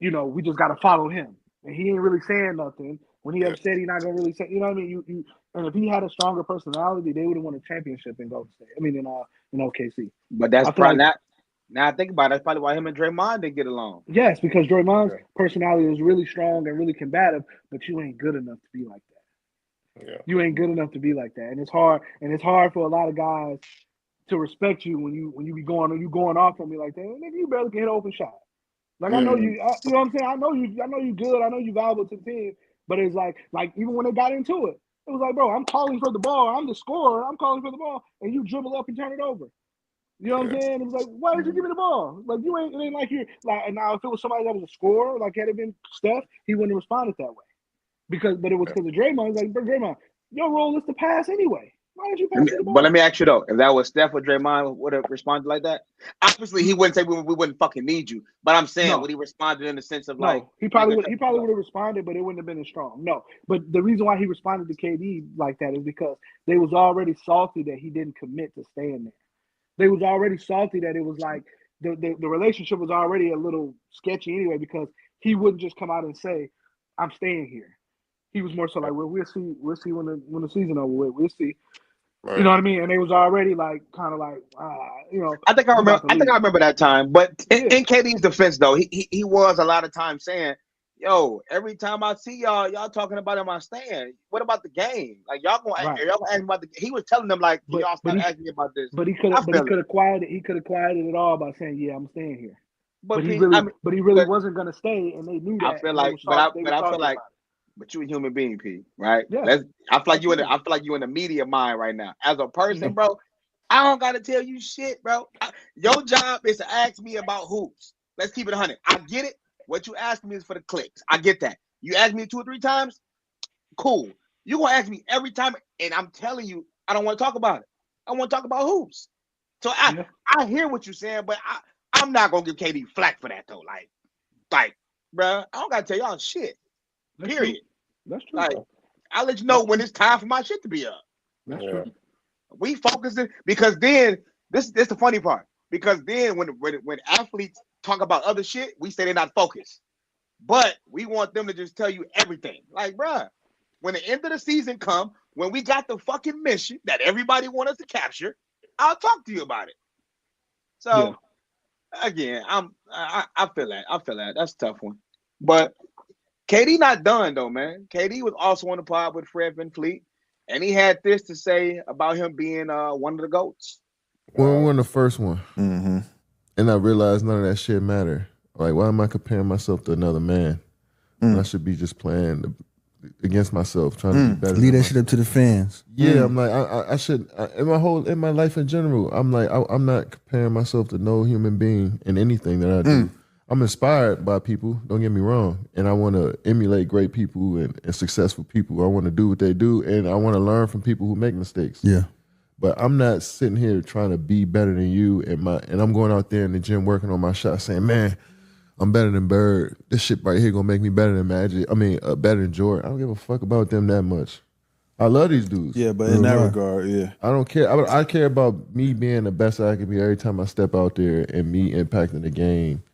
we just gotta follow him. And he ain't really saying nothing. When he upset, he's not gonna really say. You know what I mean? And if he had a stronger personality, they would have won a championship in Golden State. I mean, in OKC. But that's I feel probably like not. Now I think about it, that's probably why him and Draymond didn't get along. yes, because Draymond's personality is really strong and really combative, but you ain't good enough to be like that. Yeah. You ain't good enough to be like that, and it's hard. And it's hard for a lot of guys to respect you when you be going off on me like that. Nigga, you barely can hit an open shot. Like I know you know what I'm saying. I know you good. I know you valuable to the team. But it's like even when they got into it, it was like, bro, I'm calling for the ball. I'm the scorer. I'm calling for the ball, and you dribble up and turn it over. You know what I'm saying? It was like, why did you give me the ball? Like it ain't like you're like. And now if it was somebody that was a scorer, like had it been Steph, he wouldn't have responded that way. But it was because of Draymond. He's like, Draymond, your role is to pass anyway. Why don't you pass me the ball? But let me ask you though, if that was Steph or Draymond, would have responded like that? Obviously, he wouldn't say we wouldn't fucking need you. But I'm saying, would he responded in the sense of like? No, he probably would have responded, but it wouldn't have been as strong. No, but the reason why he responded to KD like that is because they was already salty that he didn't commit to staying there. They was already salty that it was like the relationship was already a little sketchy anyway because he wouldn't just come out and say, "I'm staying here." He was more so like, "Well, we'll see when the season over with. We'll see." Right. You know what I mean? And they was already like kind of like, I think I remember that time. But in KD's defense, though, he was a lot of times saying, "Yo, every time I see y'all talking about him, I'm staying. What about the game? Like y'all gonna ask me about the?" He was telling them like, "Y'all stop asking me about this." But he could have quieted it all by saying, "Yeah, I'm staying here." But he really wasn't gonna stay, and they knew that. I feel like, but you a human being, P, right? Yeah. I feel like you in the media mind right now. As a person, bro, I don't gotta tell you shit, bro. Your job is to ask me about hoops. Let's keep it 100. I get it. What you ask me is for the clicks. I get that. You ask me 2 or 3 times, cool. You gonna ask me every time, and I'm telling you, I don't want to talk about it. I want to talk about hoops. So I hear what you're saying, but I'm not gonna give KD flack for that though. Like, bro, I don't gotta tell y'all shit. Period. That's true. Like, I'll let you know when it's time for my shit to be up. That's true. We focusing because then this the funny part. Because then when athletes talk about other shit, we say they're not focused. But we want them to just tell you everything. Like, bruh, when the end of the season come, when we got the fucking mission that everybody want us to capture, I'll talk to you about it. So again, I feel that. That's a tough one. But KD not done though, man. KD was also on the pod with Fred VanVleet, and he had this to say about him being one of the GOATs. Well, we won the first one, and I realized none of that shit matter. Like, why am I comparing myself to another man? I should be just playing against myself, trying to be better. Leave that shit up to the fans. Yeah, I'm like, I should, in my life in general, I'm like, I'm not comparing myself to no human being in anything that I do. I'm inspired by people, don't get me wrong, and I want to emulate great people and successful people. I want to do what they do, and I want to learn from people who make mistakes. Yeah. But I'm not sitting here trying to be better than you, and I'm going out there in the gym working on my shot saying, man, I'm better than Bird. This shit right here gonna make me better than Magic. Better than Jordan. I don't give a fuck about them that much. I love these dudes. Yeah, but in that regard, yeah. I don't care. I care about me being the best I can be every time I step out there and me impacting the game.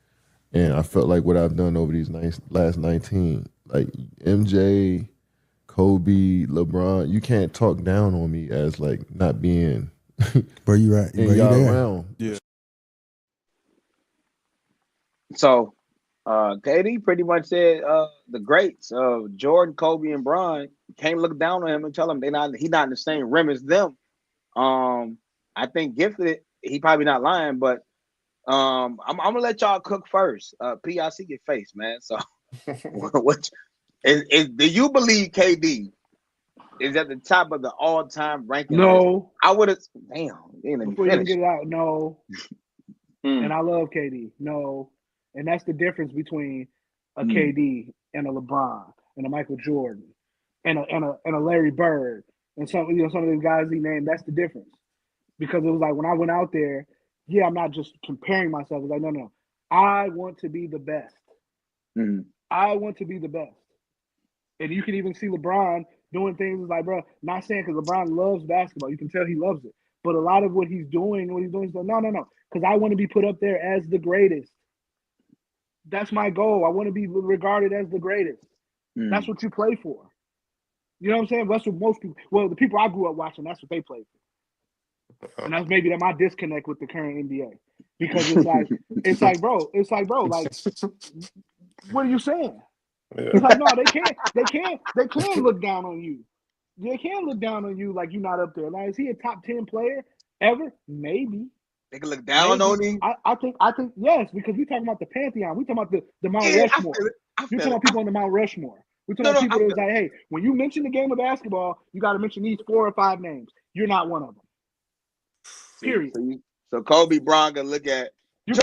And I felt like what I've done over these last 19, like MJ, Kobe, LeBron, you can't talk down on me as like not being Bro, you right. in y'all around. Yeah. So KD pretty much said the greats of Jordan, Kobe, and Bron can't look down on him and tell him he's not in the same rim as them. I think Gifted, he probably not lying, but I'm gonna let y'all cook first. P, I see your face, man. So what do you believe KD is at the top of the all-time ranking? No. I would have damn, let me Before you finish. get it out, no. And I love KD. No. And that's the difference between a KD and a LeBron and a Michael Jordan and a Larry Bird and some of these guys he named. That's the difference. Because it was like when I went out there, yeah, I'm not just comparing myself. It's like, no. I want to be the best. I want to be the best. And you can even see LeBron doing things like, bro, not saying because LeBron loves basketball. You can tell he loves it. But a lot of what he's doing is like, no. Because I want to be put up there as the greatest. That's my goal. I want to be regarded as the greatest. That's what you play for. You know what I'm saying? That's what most people, well, the people I grew up watching, that's what they play for. And that's maybe my disconnect with the current NBA. Because it's like, bro, like, what are you saying? Yeah. It's like, no, they can't look down on you. They can't look down on you like you're not up there. Like, is he a top 10 player ever? Maybe. They can look down on him. I think yes, because we're talking about the Pantheon. We're talking about the Mount Rushmore. We're talking about people on the Mount Rushmore. We're talking about people that's like, hey, when you mention the game of basketball, you got to mention these 4 or 5 names. You're not one of them. Period. So Kobe Bron can look at. Whether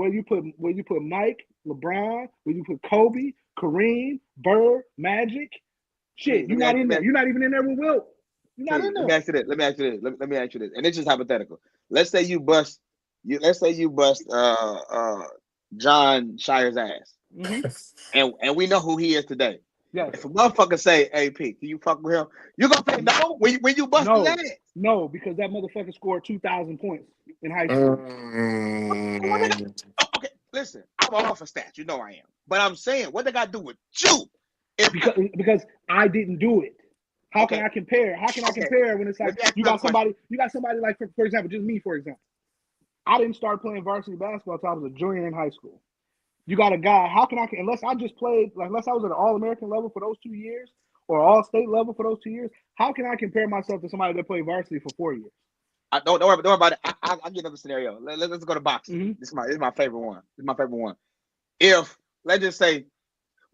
you put Mike, LeBron, whether you put Kobe, Kareem, Bird, Magic, shit, you're not in there. You're not even in there with Wilt. You're not in there. Let me ask you this, and it's just hypothetical. Let's say you bust John Shire's ass, and we know who he is today. Yeah. If a motherfucker say, "AP, can you fuck with him?" You gonna say no when you bust his ass? No, because that motherfucker scored 2,000 points in high school. Okay, listen, I'm all for stats. You know I am, but I'm saying, what they got to do with you? Because I didn't do it. How can I compare? How can I compare when it's like you got somebody like for example, just me, for example. I didn't start playing varsity basketball until I was a junior in high school. You got a guy, unless I just played, like unless I was at an All-American level for those 2 years or All-State level for those 2 years, how can I compare myself to somebody that played varsity for 4 years? Don't worry about it. I'll get another scenario. Let's go to boxing. This is my favorite one. If, let's just say,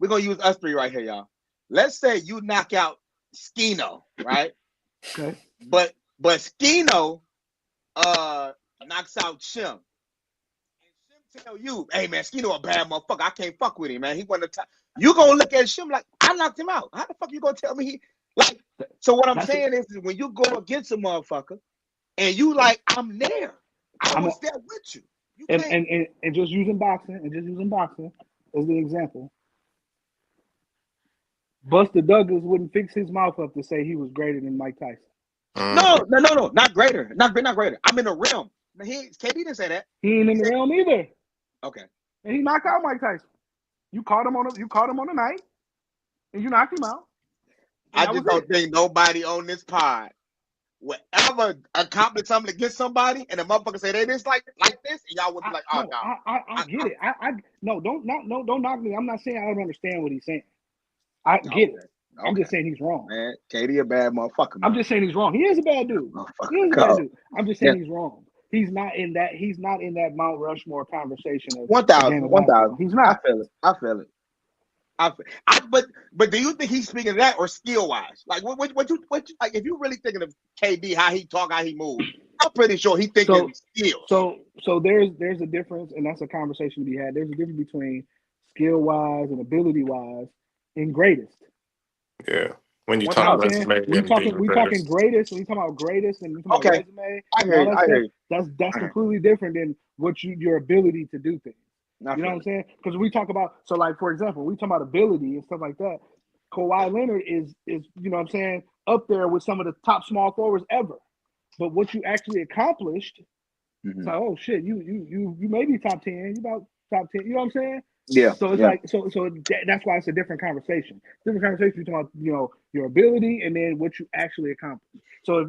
we're going to use us 3 right here, y'all. Let's say you knock out Skino, right? Okay. But Skino knocks out Shim. And Shim tell you, hey man, Skino a bad motherfucker. I can't fuck with him, man. He wasn't the top. You gonna look at Shim like, I knocked him out. How the fuck you gonna tell me he like? So what I'm saying is when you go against a motherfucker and you like, I'm there. I was there with you. And just using boxing as the example. Buster Douglas wouldn't fix his mouth up to say he was greater than Mike Tyson. No, not greater. Not greater. I'm in the realm. KD didn't say that. He ain't in the realm either. Okay. And he knocked out Mike Tyson. You caught him on the night, and you knocked him out. I just don't think nobody on this pod will ever accomplish something against somebody, and the motherfucker say they just like this, and y'all would be like, oh no. I get it. Don't knock me. I'm not saying I don't understand what he's saying. I get it. I'm just saying he's wrong. Man, KD a bad motherfucker. Man. I'm just saying he's wrong. He is a bad dude. I'm just saying he's wrong. He's not in that Mount Rushmore conversation. 1,000. He's not. I feel it. I, but do you think he's speaking of that or skill wise? Like what you like? If you're really thinking of KD, how he talk, how he move, I'm pretty sure he thinking skills. So there's a difference, and that's a conversation to be had. There's a difference between skill wise and ability wise and greatest. Yeah. When you One You know talk what I'm saying? resume and being We better. talking greatest, when you talking about greatest and you talking about Okay, resume I and hear all you. that I hear stuff, you. that's I hear completely different than your ability to do things. you. I You know feel what I'm it. saying? Because we talk about, so like for example, we talk about ability and stuff like that. Kawhi Leonard is you know what I'm saying, up there with some of the top small forwards ever. But what you actually accomplished, it's Mm-hmm. like, oh shit, you may be top 10, you about top 10, you know what I'm saying? Yeah, So it's yeah. like that's why it's a different conversation. Different conversation. You're talking about your ability and then what you actually accomplish. So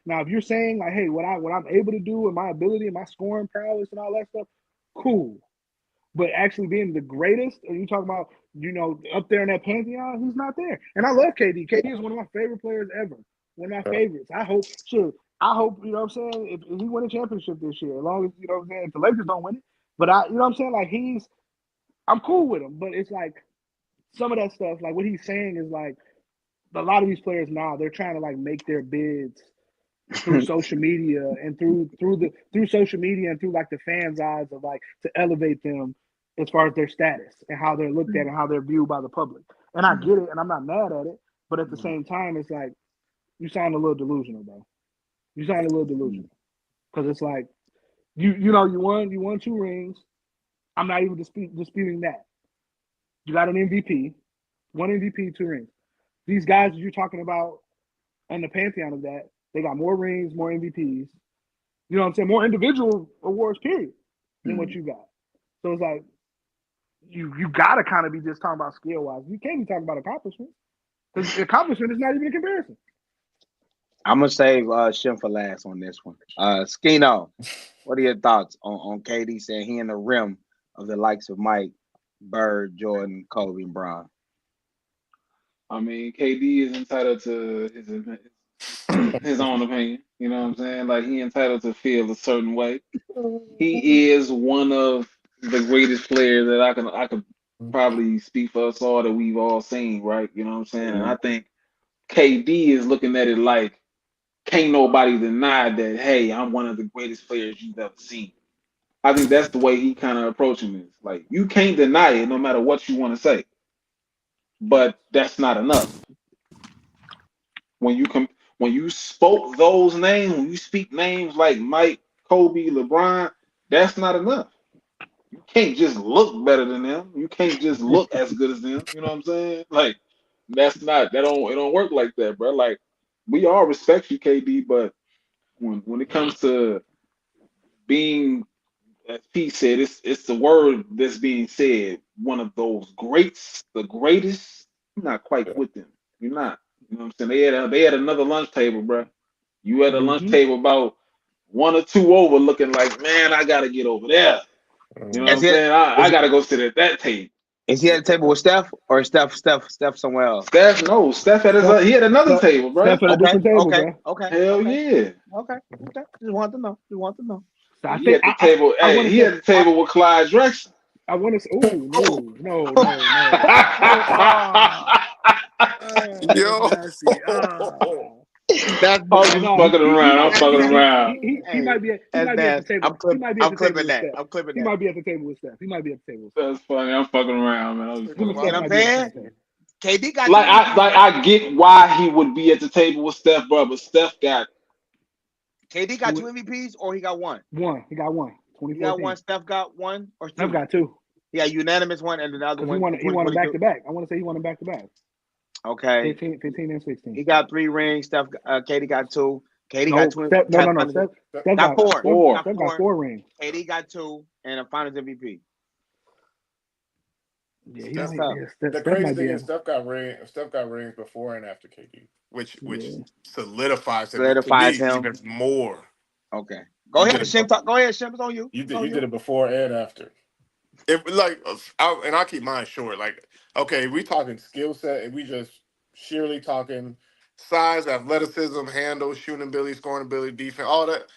now if you're saying like, hey, what I'm able to do and my ability and my scoring prowess and all that stuff, cool. But actually being the greatest, are you talking about up there in that pantheon? He's not there. And I love KD. KD is one of my favorite players ever. One of my favorites. I hope you know what I'm saying, if he win a championship this year, as long as you know what I'm saying, if the Lakers don't win it. But you know what I'm saying, like I'm cool with him, but it's like some of that stuff, like what he's saying is like a lot of these players now they're trying to like make their bids through social media and through social media and through like the fans' eyes of like to elevate them as far as their status and how they're looked at and how they're viewed by the public. And I get it, and I'm not mad at it, but at the same time, it's like you sound a little delusional, bro. You sound a little delusional because it's like you know you won 2 rings. I'm not even disputing that. You got an MVP, one MVP, 2 rings. These guys that you're talking about on the pantheon of that, they got more rings, more MVPs. You know what I'm saying? More individual awards, period, than what you got. So it's like you gotta kind of be just talking about skill wise. You can't be talking about accomplishment because accomplishment is not even a comparison. I'm gonna save Shim for last on this one. Skino, what are your thoughts on KD saying he in the rim of the likes of Mike, Bird, Jordan, Kobe, and Bron? I mean, KD is entitled to his own opinion. You know what I'm saying? Like he entitled to feel a certain way. He is one of the greatest players that I could probably speak for us all that we've all seen, right? You know what I'm saying? And I think KD is looking at it like can't nobody deny that, hey, I'm one of the greatest players you've ever seen. I think that's the way he kind of approaching this. Like you can't deny it no matter what you want to say. But that's not enough. When you spoke those names, when you speak names like Mike, Kobe, LeBron, that's not enough. You can't just look better than them. You can't just look as good as them. You know what I'm saying? Like it don't work like that, bro. Like we all respect you, KD, but when it comes to being, as Pete said, it's the word that's being said. One of those greats, the greatest. You're not quite with them. You're not. You know what I'm saying? They had another lunch table, bro. You at a lunch Mm-hmm. table about 1 or 2 over, looking like, man, I gotta get over there. You know what Is I'm he saying? I is gotta go sit at that table. is he at the table with Steph or Steph somewhere else? Steph, no, Steph had Steph, he had another Steph, table, bro. Steph at a Okay, different table, okay, bro. okay, Hell okay, yeah. okay, okay. Just want to know. Just want to know. So I He think had the table. I want Hey, to he say had the table with Clyde Drexler. I want to say. Oh no. That's Yo. nasty. That's I'm just No, fucking he around. might I'm fucking around. he hey, might be that's at the nasty. table. He might be at I'm the table clipping with that. Steph. I'm clipping He that. might be at the table with Steph. He might be at the table with Steph. That's funny. I'm fucking around, man. I'm just Him fucking and You know Steph what around. I'm might be at the saying? same table. KD got two Like MVPs, bro. I get why he would be at the table with Steph, bro, but Steph got KD got two MVPs or he got one. One. He got one. He got one. 2014. Steph got one or Steph two. got two He got unanimous one and another because one in he won them back 2022. to back. I want to say he won them back to back. Okay, 15 and 16. he got 3 rings. KD got two. KD got No, two. Steph. No. Finals. Steph Got four. four. Got Steph got four. 4 rings. KD got two and a Finals MVP. Yeah, he That's might. tough. Yeah, The Steph crazy might thing be is at. Steph got rings before and after KD, which Yeah. solidifies it to me Solidifies him. even more. Okay. Go You ahead, did it. Shim. Go ahead, Shim. It's on you. It's on You did you. it before and after. If like, and I'll keep mine short. Like, okay, we talking skill set, and we just sheerly talking size, athleticism, handle, shooting ability, scoring ability, defense, all that.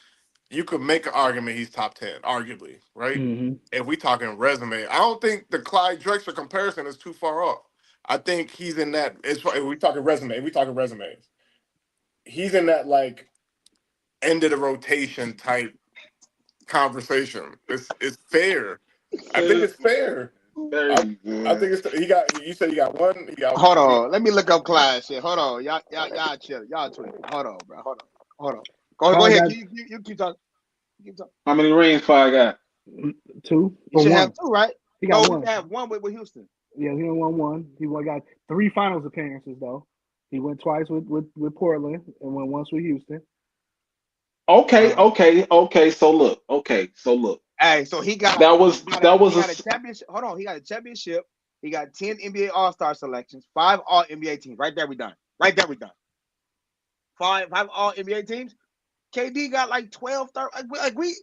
You could make an argument he's top 10, arguably, right? Mm-hmm. If we talking resume, I don't think the Clyde Drexler comparison is too far off. I think he's in that. It's we talking resume. We talking resumes. He's in that like end of the rotation type conversation. It's fair. I think it's fair. Very I good. think it's he got. You said he got one. Hold on. Let me look up Clyde shit. Hold on. Y'all chill. Y'all tweet. Hold on, bro. Hold on. Go Clyde ahead. got You keep talking. Keep talking. How many rings Clyde got? 2 You or should 1. have 2, right? He got No, 1. he have 1 with Houston. Yeah, he only won 1. He got 3 finals appearances though. He went twice with Portland and went once with Houston. Okay. So look. Hey, so he got That was a championship. Hold on, he got a championship. He got 10 NBA All-Star selections, 5 All NBA teams. Right there, we done. 5 All NBA teams. KD got like 12, 13. Like we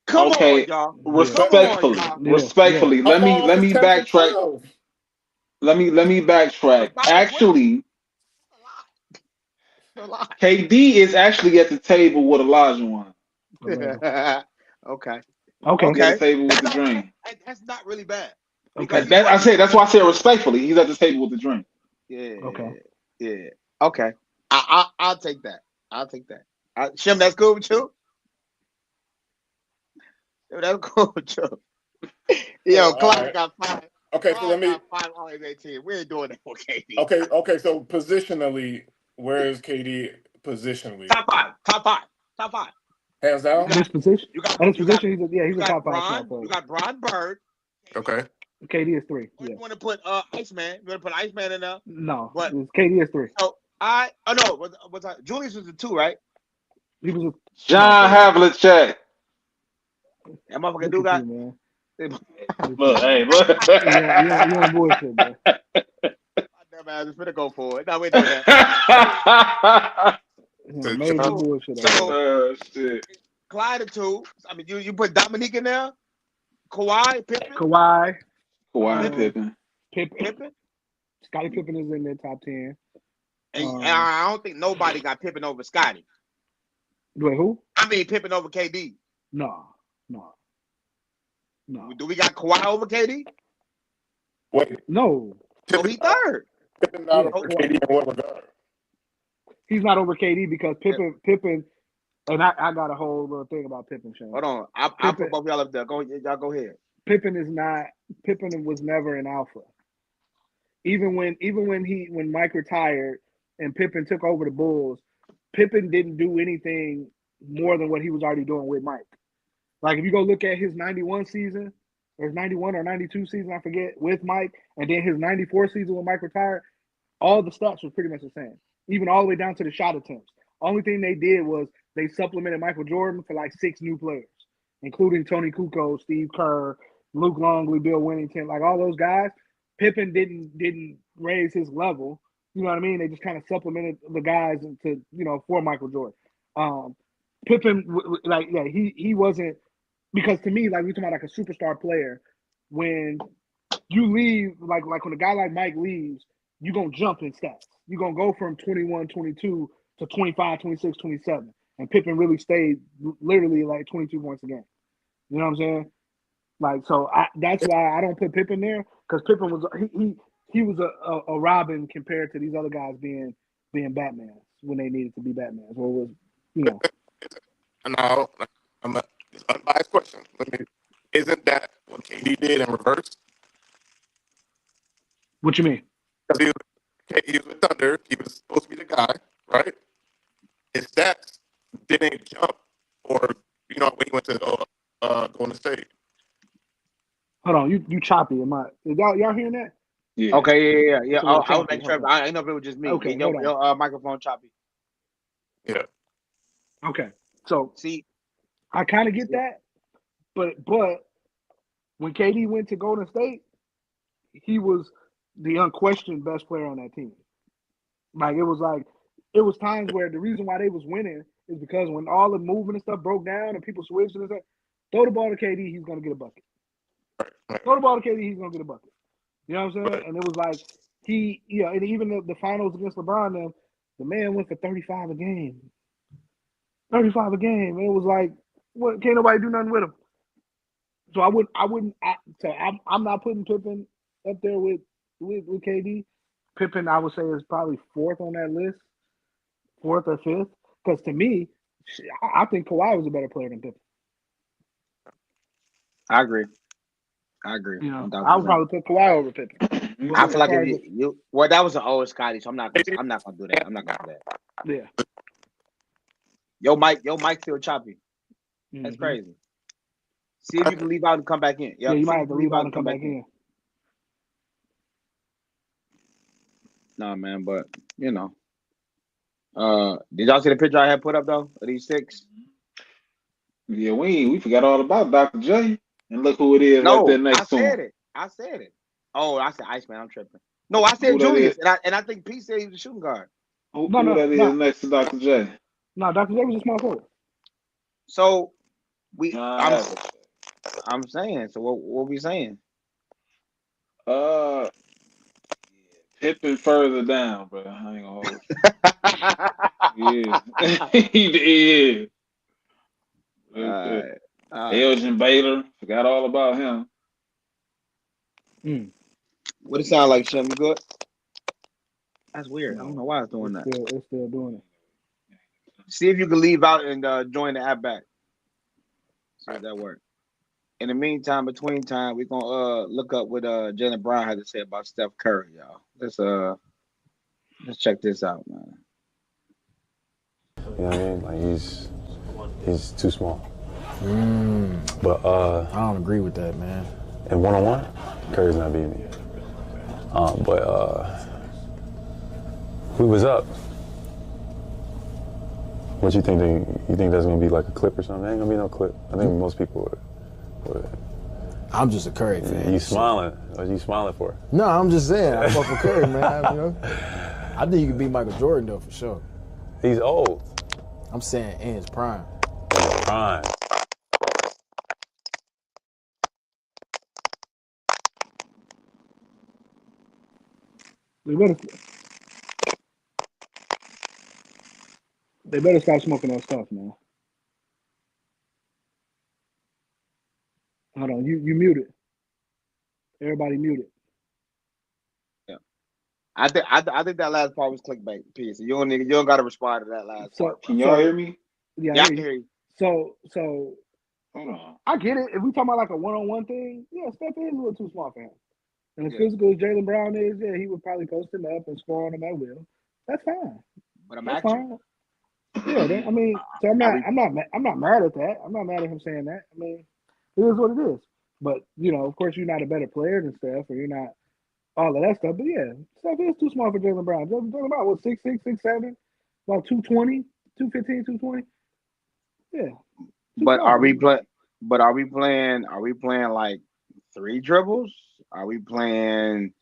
come on, y'all. Respectfully. Yeah. How Let far off me is 10 from backtrack. 12? Let me backtrack. Actually, KD is actually at the table with Olajuwon. Okay. He's at the table with the Dream. That's not really bad. Okay. That's why I said respectfully. He's at the table with the Dream. Yeah. Okay. Yeah. Okay. I'll take that. Shim, that's cool with you? That's cool with you. Yo, Clyde got 5. Okay, so let me. 5 All NBA teams. We ain't doing that for KD. Okay. So positionally, where is KD positionally? Top 5. Hands down. At his position, he's a top 5 Bron. small You forward. got Bron Bird. Okay. KD is 3. Or Yeah. you want to put Iceman? You want to put Iceman in there? No, What? KD is 3. So Julius was the 2, right? He was a John Havlicek. That motherfucker look do at got. you, man. Look, hey, look. You on bullshit, bro. Damn ass is finna go for it. No, we doing that. Major bullshit. Oh shit. Clyde the 2. I mean, you put Dominique in there. Kawhi, Pippen. Kawhi, Pippen. Scottie Pippen is in their top 10. And I don't think nobody got Pippen over Scotty. Wait, who? I mean Pippen over KD. No. Do we got Kawhi over KD? Wait. No. So he 3rd. Pippen not over KD in what regard? He's not over KD because Pippen, and I got a whole little thing about Pippen, Sean. Hold on. I'll put both y'all up there. Y'all go ahead. Pippen was never an alpha. Even when Mike retired and Pippen took over the Bulls, Pippen didn't do anything more than what he was already doing with Mike. Like if you go look at his 91 season, or his 91 or 92 season, I forget, with Mike, and then his 94 season when Mike retired, all the stats were pretty much the same. Even all the way down to the shot attempts. Only thing they did was they supplemented Michael Jordan for like 6 new players, including Tony Kukoc, Steve Kerr, Luke Longley, Bill Wennington, like all those guys. Pippen didn't raise his level. You know what I mean? They just kind of supplemented the guys to for Michael Jordan. Pippen, he wasn't, because to me, like we talking about like a superstar player, when you leave, like when a guy like Mike leaves, you're going to jump in stats. You're going to go from 21, 22 to 25, 26, 27. And Pippen really stayed literally like 22 points a game. You know what I'm saying? Like, so that's why I don't put Pippen there, because Pippen was he was a Robin compared to these other guys being Batman when they needed to be Batman. Or was. Now, I'm a unbiased question. Isn't that what KD did in reverse? What you mean? Because he was with Thunder. He was supposed to be the guy, right? His stats didn't jump, or when he went to Golden State. Hold on, you choppy. Y'all hearing that? Yeah. Okay, yeah. I I was making sure. I didn't know if it was just me. Okay, your microphone choppy. Yeah. Okay, so see, I kind of get that, but when KD went to Golden State, he was the unquestioned best player on that team. Like it was times where the reason why they was winning is because when all the movement and stuff broke down and people switched and stuff, throw the ball to KD, he's gonna get a bucket. Throw the ball to KD, he's gonna get a bucket. You know what I'm saying? And it was like and even the finals against LeBron, the man went for 35 a game. 35 a game. And it was like, what? Can't nobody do nothing with him. So I'm not putting Pippen up there with KD. Pippen, I would say, is probably fourth on that list, fourth or fifth. Because to me, I think Kawhi was a better player than Pippen. I agree. I would 1,000%. probably put Kawhi over Pippen. But I feel like as far if as you well, that was an old Scotty, so I'm not gonna do that. I'm not gonna do that. yeah, Your mic still choppy. That's crazy. See if you can leave out and come back in. Yeah, Yep. you See might if have to you leave out and come back in. Nah, man, but you know. Did y'all see the picture I had put up though of these six? Yeah, we forgot all about Dr. J. And look who it is right there No, next to him. I said it. Oh, I said Iceman. I'm tripping. No, I said Who that Julius, is? and I think Pete said he was a shooting guard. Who that is next to Dr. J? No, Dr. J was a small forward. So I I'm saying. So what we saying? Pippen further down, bro. I ain't gonna hold you. He is. Elgin Baylor. Forgot all about him. What it sound like, Shem? You good? That's weird. I don't know why it's doing that. It's still doing it. See if you can leave out and join the app back. See if that works. In the meantime, between time, we're gonna look up what Jaylen Brown had to say about Steph Curry, y'all. Let's check this out, man. You know what I mean? Like he's too small. But I don't agree with that, man. In one-on-one, Curry's not beating me. But who was up? What you think? You think that's gonna be like a clip or something? Ain't gonna be no clip. I think most people would. I'm just a Curry fan. You smiling? What are you smiling for? No, I'm just saying. I fuck with Curry, man. You know, I think you could beat Michael Jordan though for sure. He's old. I'm saying in his prime. In his prime. They better stop smoking that stuff, man. Hold on, you muted. Everybody muted. Yeah, I think that last part was clickbait. Piece. You don't got to respond to that last part. Can y'all hear me? Yeah, I can hear you. So hold on. I get it. If we talking about like a one-on-one thing, yeah, Steph is a little too small for him. And as physical as Jaylen Brown is, yeah, he would probably post him up and score on him at will. That's fine. But That's fine. Yeah, I mean, so I'm not mad at that. I'm not mad at him saying that. I mean, it is what it is. But of course, you're not a better player than Steph, or you're not all of that stuff. But yeah, Steph is too small for Jaylen Brown. Jaylen Brown was 6'6", 6'7", about 220, 215, 220. Yeah. But are we playing like 3 dribbles? Are we playing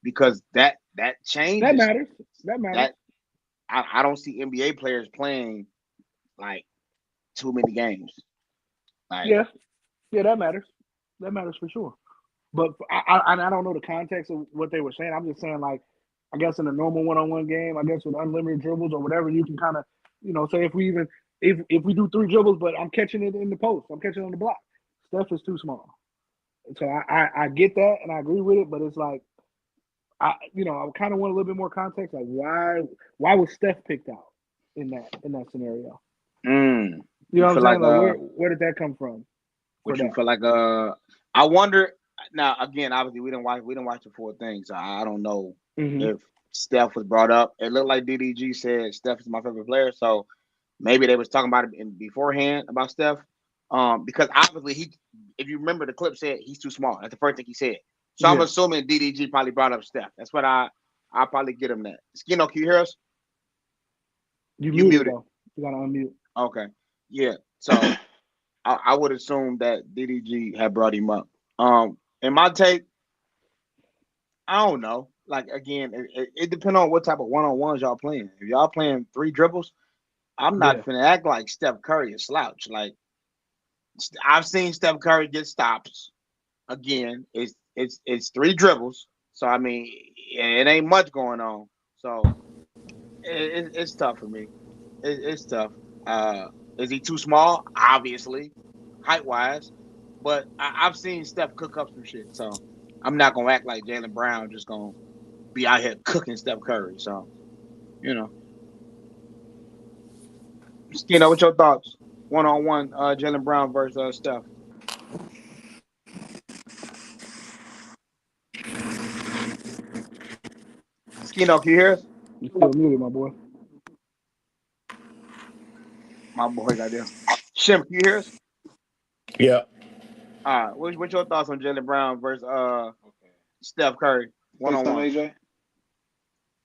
because that changes? That matters. That matters. I don't see NBA players playing like too many games. Like, yeah, that matters. That matters for sure. But I don't know the context of what they were saying. I'm just saying, like, I guess in a normal one-on-one game, I guess with unlimited dribbles or whatever, you can kind of, say if we do 3 dribbles, but I'm catching it in the post, I'm catching it on the block. Steph is too small. So I get that and I agree with it, but it's like, I kind of want a little bit more context. Like, why was Steph picked out in that scenario? You know what I'm saying? Like, where did that come from? What you feel like? I wonder. Now, again, obviously, we didn't watch the full thing, so I don't know if Steph was brought up. It looked like DDG said Steph is my favorite player, so maybe they was talking about it beforehand about Steph. Because obviously if you remember, the clip said he's too small. That's the first thing he said. So I'm assuming DDG probably brought up Steph. That's what I'll probably get him that. Can you hear us? You muted. Though. You gotta unmute. Okay. Yeah. So I would assume that DDG had brought him up. In my take, I don't know. Like, again, it depends on what type of one-on-ones y'all playing. If y'all playing 3 dribbles, I'm not finna act like Steph Curry is slouch. Like, I've seen Steph Curry get stops. Again, it's 3 dribbles. So I mean, it ain't much going on. So it's tough for me. It's tough. Is he too small? Obviously, height-wise. But I've seen Steph cook up some shit. So I'm not gonna act like Jaylen Brown just gonna be out here cooking Steph Curry. So, you know. Skino, what's your thoughts? One-on-one, Jaylen Brown versus Steph. Skino, can you hear us? You still muted, my boy. My boy got there. Shim, can you hear us? Yeah. All right. What's your thoughts on Jaylen Brown versus Okay. Steph Curry? Say something, One-on-one. AJ.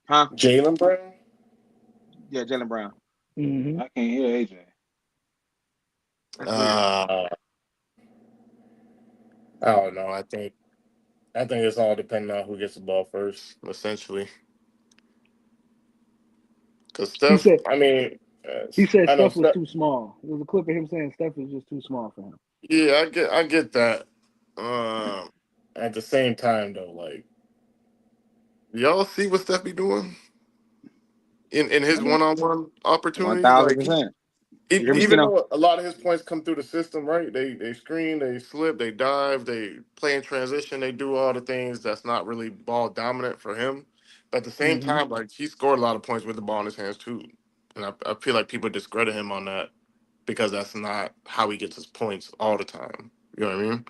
Huh? Jaylen Brown? Yeah, Jaylen Brown. Mm-hmm. I can't hear AJ. That's weird. I don't know. I think it's all depending on who gets the ball first, essentially. Because He Steph, said I mean, I know Steph was Steph. too small. There was a clip of him saying Steph is just too small for him. Yeah, I get that. At the same time, though, like, y'all see what Steph be doing in his one-on-one opportunities? Like, 1,000%. You hear me, even Skino? though a lot of his points come through the system, right? They screen, they slip, they dive, they play in transition, they do all the things that's not really ball dominant for him. But at the same Mm-hmm. time, like, he scored a lot of points with the ball in his hands too, and I feel like people discredit him on that because that's not how he gets his points all the time. You know what I mean?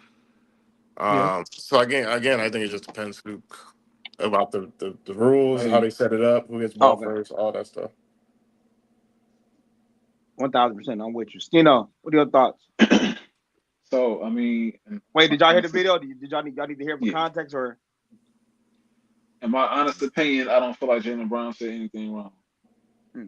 Yeah. So again, I think it just depends about the rules, how Hey, they set it up, who gets ball Oh, okay. first, all that stuff. 1,000%. I'm with you. Skino, what are your thoughts? so I mean, Wait, my did y'all hear the honest, video? Did y'all need to hear it for yeah, context or? in my honest opinion, I don't feel like Jaylen Brown said anything wrong. Hmm.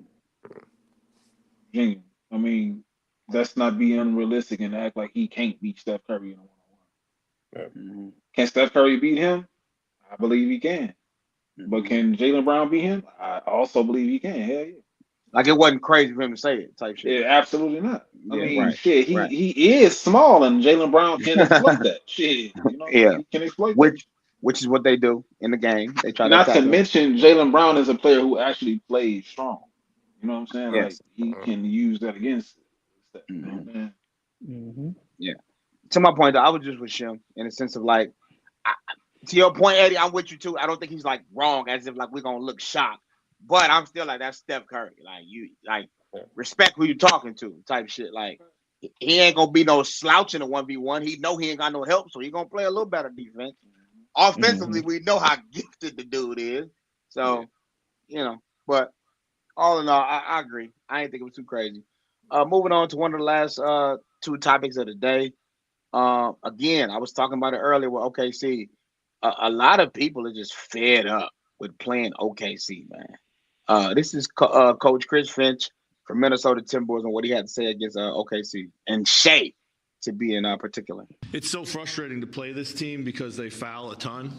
Genuine. I mean, let's not be unrealistic and act like he can't beat Steph Curry in a one-on-one. Mm-hmm. Can Steph Curry beat him? I believe he can. But Mm-hmm. can Jaylen Brown beat him? I also believe he can. Hell yeah. Like it wasn't crazy for him to say it, type shit. Yeah, absolutely not. I Yeah, mean, right, shit, right. he is small, and Jaylen Brown can exploit that. Shit, you know what I'm Yeah, saying? He can exploit that. which is what they do in the game. They try to Not to attack him. mention, Jaylen Brown is a player who actually plays strong. You know what I'm saying? Like Yes. he can use that against. You know Mm-hmm. what I'm saying? Mm-hmm. Yeah. To my point, though, I was just with Shim in the sense of like, I, to your point, Eddie, I'm with you too. I don't think he's like wrong, as if like we're gonna look shocked, but I'm still like that's Steph Curry. Like you, like respect who you talking to, type shit. Like he ain't gonna be no slouch in a 1v1. He know he ain't got no help, so he gonna play a little better defense. Mm-hmm. Offensively, we know how gifted the dude is. So, you know, but all in all, I agree. I didn't think it was too crazy. Moving on to one of the last two topics of the day. Again, I was talking about it earlier with OKC. A lot of people are just fed up with playing OKC, man. This is Coach Chris Finch from Minnesota Timberwolves and what he had to say against OKC and Shea to be in particular. It's so frustrating to play this team because they foul a ton.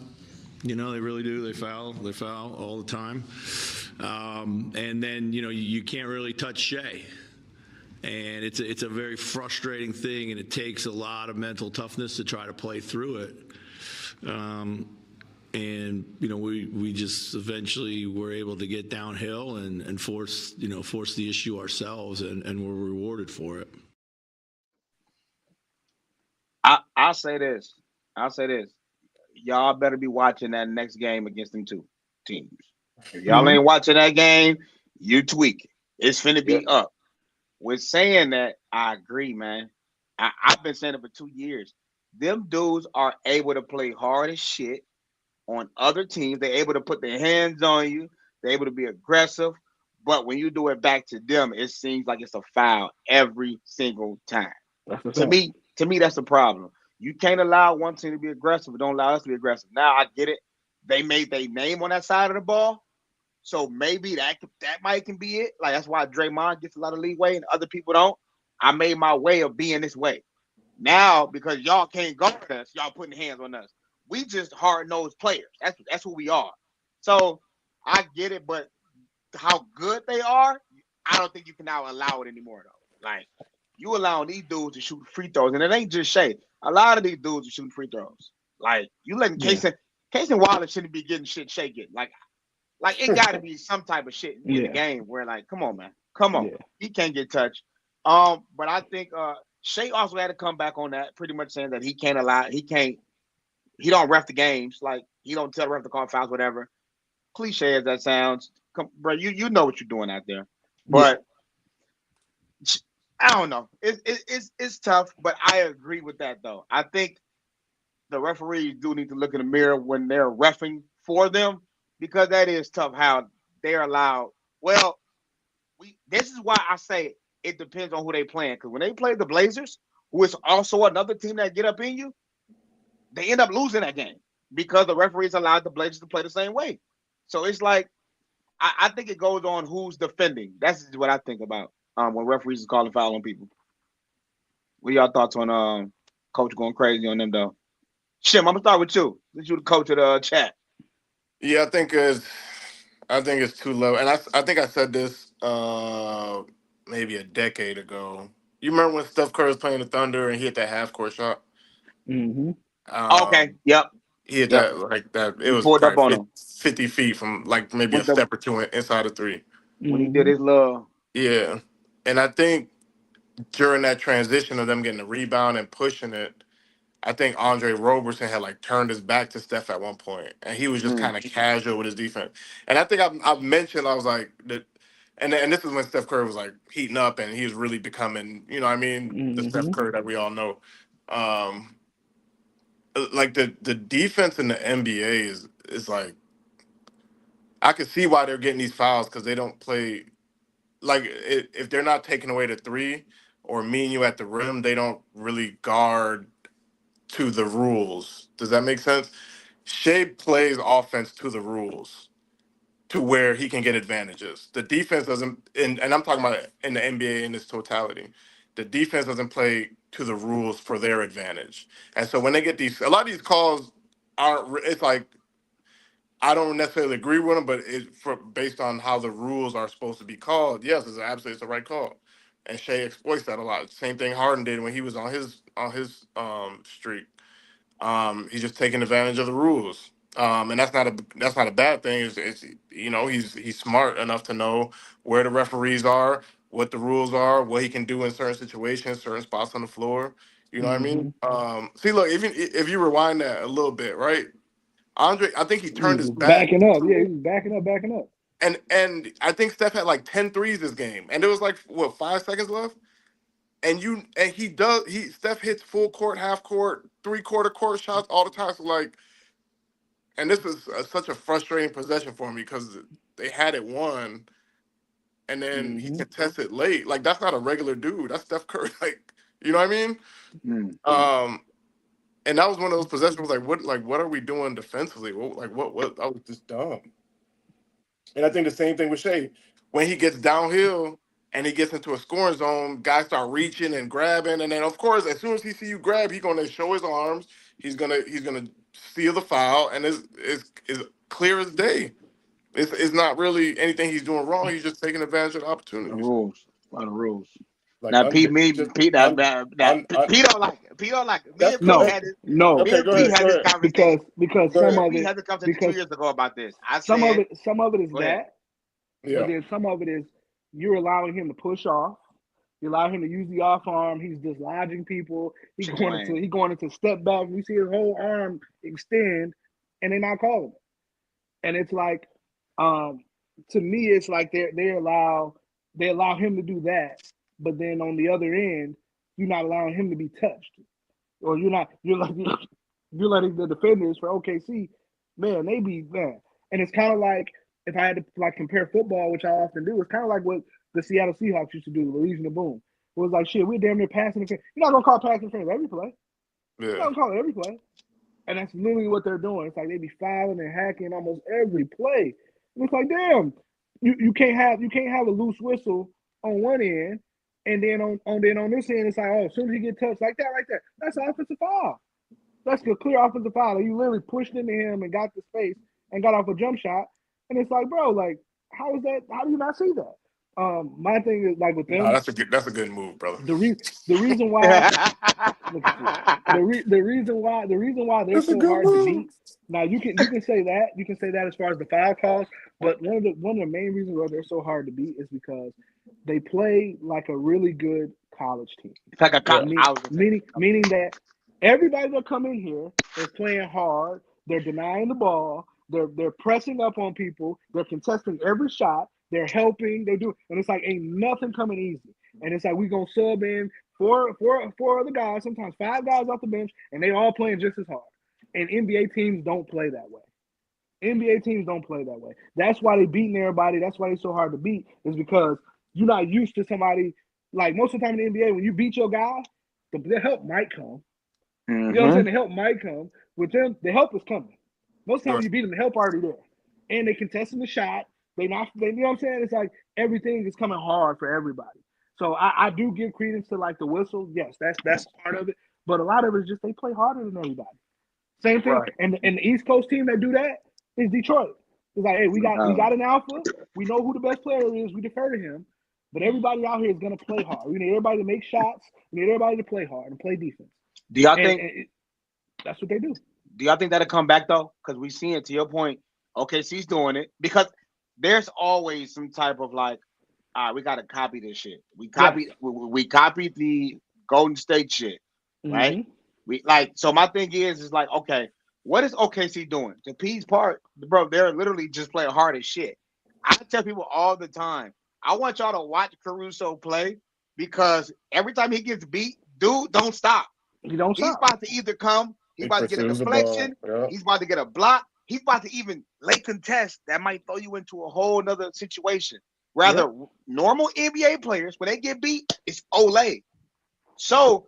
You know, they really do. They foul all the time. And then, you know, you can't really touch Shea. And it's a very frustrating thing, and it takes a lot of mental toughness to try to play through it. And, you know, we just eventually were able to get downhill and force the issue ourselves, and we're rewarded for it. I'll say this. Y'all better be watching that next game against them two teams. If y'all ain't watching that game, you tweak. It's finna be up. With saying that, I agree, man. I've been saying it for 2 years. Them dudes are able to play hard as shit on other teams. They're able to put their hands on you. They're able to be aggressive. But when you do it back to them, it seems like it's a foul every single time. To me, that's the problem. You can't allow one team to be aggressive, but don't allow us to be aggressive. Now I get it. They made their name on that side of the ball. So maybe that might can be it. Like that's why Draymond gets a lot of leeway and other people don't. I made my way of being this way. Now, because y'all can't guard us, y'all putting hands on us. We just hard-nosed players. That's who we are. So I get it, but how good they are, I don't think you can now allow it anymore though. Like you allowing these dudes to shoot free throws, and it ain't just Shea. A lot of these dudes are shooting free throws. Like you letting Case and Wallace shouldn't be getting shit shaken. Like it got to be some type of shit in the game where like, come on, man, come on, he can't get touched. But I think Shea also had to come back on that, pretty much saying that he don't ref the games, like he don't tell the ref to call fouls, whatever. cliche as that sounds, bro, you know what you're doing out there. Yeah. But I don't know. It's tough, but I agree with that though. I think the referees do need to look in the mirror when they're reffing for them because that is tough how they're allowed. Well, this is why I say it depends on who they playing. Because when they play the Blazers, who is also another team that get up in you, they end up losing that game because the referees allowed the Blazers to play the same way. So it's like I think it goes on who's defending. That's what I think about when referees are calling foul on people. What are y'all thoughts on coach going crazy on them though? Shim, I'm gonna start with you. Since you the coach of the chat. Yeah, I think it's too low, and I think I said this maybe a decade ago. You remember when Steph Curry was playing the Thunder and he hit that half court shot? Mm-hmm. Okay. Yep. He hit Yep. that like that. It He was pulled up on probably him 50 feet from like maybe a when the step or two inside of three. when he did his little. Yeah, and I think during that transition of them getting the rebound and pushing it, I think Andre Roberson had like turned his back to Steph at one point, and he was just kind of casual with his defense. And I think I've mentioned I was like that, and this is when Steph Curry was like heating up and he was really becoming, you know, what I mean, the Steph Curry that we all know. Like the defense in the NBA is like I can see why they're getting these fouls because they don't play like if they're not taking away the three or meeting you at the rim, they don't really guard to the rules. Does that make sense? Shea plays offense to the rules to where he can get advantages. The defense doesn't, and I'm talking about in the NBA in its totality. The defense doesn't play to the rules for their advantage. And so when they get a lot of these calls aren't, it's like, I don't necessarily agree with them, but based on how the rules are supposed to be called, yes, it's the right call. And Shea exploits that a lot. Same thing Harden did when he was on his streak. He's just taking advantage of the rules, and that's not a bad thing. It's you know he's smart enough to know where the referees are, what the rules are, what he can do in certain situations, certain spots on the floor. You know what I mean? See, look, if you rewind that a little bit, right? Andre, I think he turned his back, Backing up. Yeah, he was backing up. and I think Steph had like 10 threes this game, and there was like what 5 seconds left. And Steph hits full court, half court, 3/4 court shots all the time. So like, and this is such a frustrating possession for me because they had it won, and then he contested late. Like that's not a regular dude. That's Steph Curry. Like you know what I mean? And that was one of those possessions. What are we doing defensively? What I was just dumb. And I think the same thing with Shea. When he gets downhill and he gets into a scoring zone, guys start reaching and grabbing. And then of course, as soon as he see you grab, he's gonna show his arms. He's gonna steal the foul, and it's clear as day. It's not really anything he's doing wrong. He's just taking advantage of the opportunities. A lot of rules. Like now, Pete don't like it. Pete don't like it. Me and Pete had this. No. Okay, go ahead. Because some of it. We had this conversation 2 years ago about this. Some of it is that. Yeah. But then some of it is you're allowing him to push off. You allow him to use the off arm. He's dislodging people. He's going into step back. You see his whole arm extend, and they're not calling it. And it's like, to me, it's like they allow him to do that, but then on the other end, you're not allowing him to be touched, or you're letting the defenders for OKC, man, and it's kind of like if I had to like compare football, which I often do, it's kind of like what the Seattle Seahawks used to do, the Legion of Boom. It was like, shit, we're damn near passing interference. You're not gonna call passing interference every play. Yeah. You're not gonna call it every play. And that's literally what they're doing. It's like they be fouling and hacking almost every play. And it's like, damn, you can't have a loose whistle on one end, and then on this end, it's like, oh, as soon as he get touched like that, that's an offensive foul. That's a clear offensive foul. You literally pushed into him and got the space and got off a jump shot. And it's like, bro, like, how is that? How do you not see that? My thing is like with them. No, that's a good move, brother. The reason why the reason why they're so hard to beat. Now you can say that as far as the foul calls, but one of the main reasons why they're so hard to beat is because they play like a really good college team. It's like a college, meaning that everybody that come in here is playing hard. They're denying the ball. They're pressing up on people. They're contesting every shot. They're helping. They do, and it's like ain't nothing coming easy. And it's like we gonna sub in four other guys, sometimes 5 guys off the bench, and they all playing just as hard. And NBA teams don't play that way. NBA teams don't play that way. That's why they beating everybody. That's why they're so hard to beat. Is because you're not used to somebody like most of the time in the NBA when you beat your guy, the help might come. You know what I'm saying? The help might come. With them, the help is coming. Most of the time when you beat them, the help already there. And they contesting the shot. You know what I'm saying? It's like everything is coming hard for everybody. So I do give credence to like the whistle. Yes, that's part of it. But a lot of it is just they play harder than everybody. Same thing. Right. And the East Coast team that do that is Detroit. It's like, hey, we got an alpha. We know who the best player is. We defer to him. But everybody out here is going to play hard. We need everybody to make shots. We need everybody to play hard and play defense. Do y'all think that's what they do? Do y'all think that'll come back though? Because we see it. To your point, OKC's doing it because there's always some type of like, all right, we got to copy this shit. We copied the Golden State shit, right? Mm-hmm. We like so. My thing is like, okay, what is OKC doing? To P's part, bro, they're literally just playing hard as shit. I tell people all the time, I want y'all to watch Caruso play because every time he gets beat, dude, don't stop. He don't stop. He's about to either come, he's about to get a deflection, he's about to get a block, he's about to even late contest that might throw you into a whole nother situation. Rather, normal NBA players, when they get beat, it's Olay. So,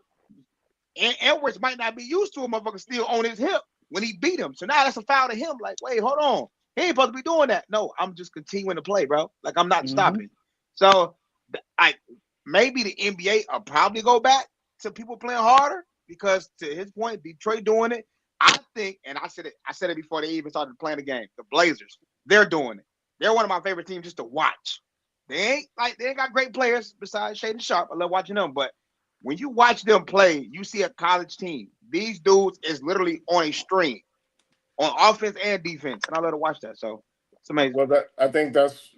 Edwards might not be used to a motherfucker still on his hip when he beat him. So now that's a foul to him. Like, wait, hold on. He ain't supposed to be doing that. No, I'm just continuing to play, bro. Like, I'm not stopping. So, maybe the NBA will probably go back to people playing harder because, to his point, Detroit doing it. I think, and I said it before they even started playing the game. The Blazers, they're doing it. They're one of my favorite teams just to watch. They ain't got great players besides Shaedon Sharpe. I love watching them, but when you watch them play, you see a college team. These dudes is literally on a string, on offense and defense, and I love to watch that. So it's amazing. Well, I think that's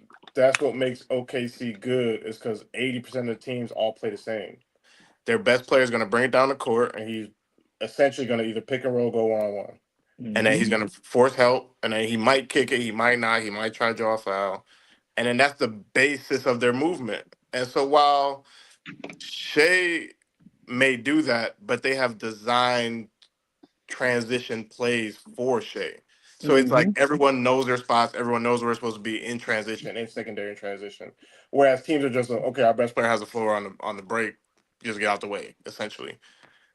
what makes OKC good is because 80% of the teams all play the same. Their best player is going to bring it down the court, and he's essentially going to either pick and roll, go one-on-one. And then he's going to force help, and then he might kick it, he might not, he might try to draw a foul. And then that's the basis of their movement. And so while Shea may do that, but they have designed transition plays for Shea. So it's like everyone knows their spots, everyone knows where it's supposed to be in transition, in secondary transition. Whereas teams are just like, okay, our best player has the floor on the break, just get out the way, essentially.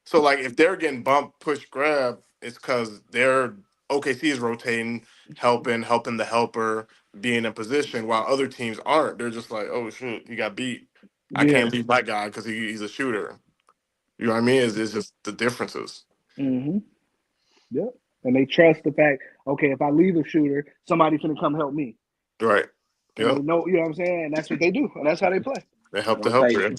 So like if they're getting bumped, push, grab, it's because their OKC is rotating, helping the helper, being in position, while other teams aren't. They're just like, oh shit, he got beat. I can't beat my guy because he's a shooter. You know what I mean? It's just the differences. Yep. And they trust the fact, okay, if I leave a shooter, somebody's gonna come help me. Right. Yep. They know, you know what I'm saying? And that's what they do. And that's how they play. They help the helper.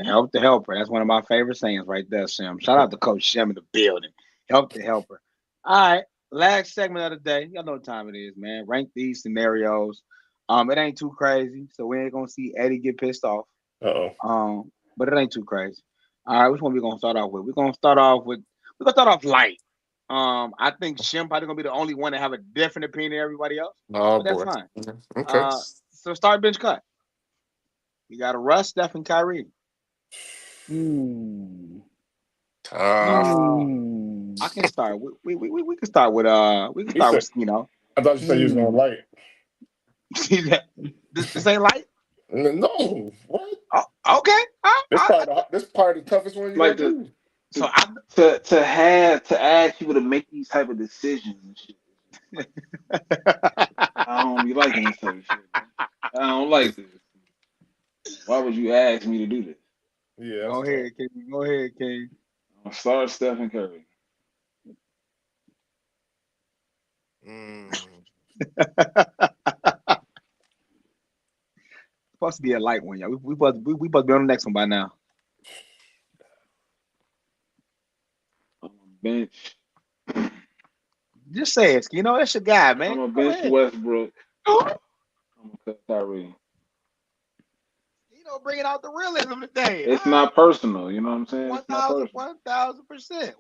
Help the helper. That's one of my favorite sayings right there, Sim. Shout out to Coach Shem in the building. Help the helper. All right. Last segment of the day. Y'all know what time it is, man. Rank these scenarios. It ain't too crazy, so we ain't gonna see Eddie get pissed off. But it ain't too crazy. All right, which one we gonna start off with? We're gonna start off light. I think Shem probably gonna be the only one to have a different opinion than everybody else. Oh, but that's boy. fine. Okay. So start bench cut. You got a Russ, Steph, and Kyrie. I can start. We can start with I thought you said you was gonna light. See that? This ain't light. No. What? Oh, okay. This probably the toughest one you like to do. So to ask people to make these type of decisions and shit. I don't be liking this type of shit. I don't like this. Why would you ask me to do this? Yeah. Go ahead, King. Go ahead, King. I'll start Stephen Curry. Supposed to be a light one, y'all. We supposed to be on the next one by now. I'm a bench. Just say it. You know, that's your guy, man. I'm a bench Westbrook. I'm gonna cut Kyrie. You know, bringing out the realism today. It's not personal. You know what I'm saying? 1,000%.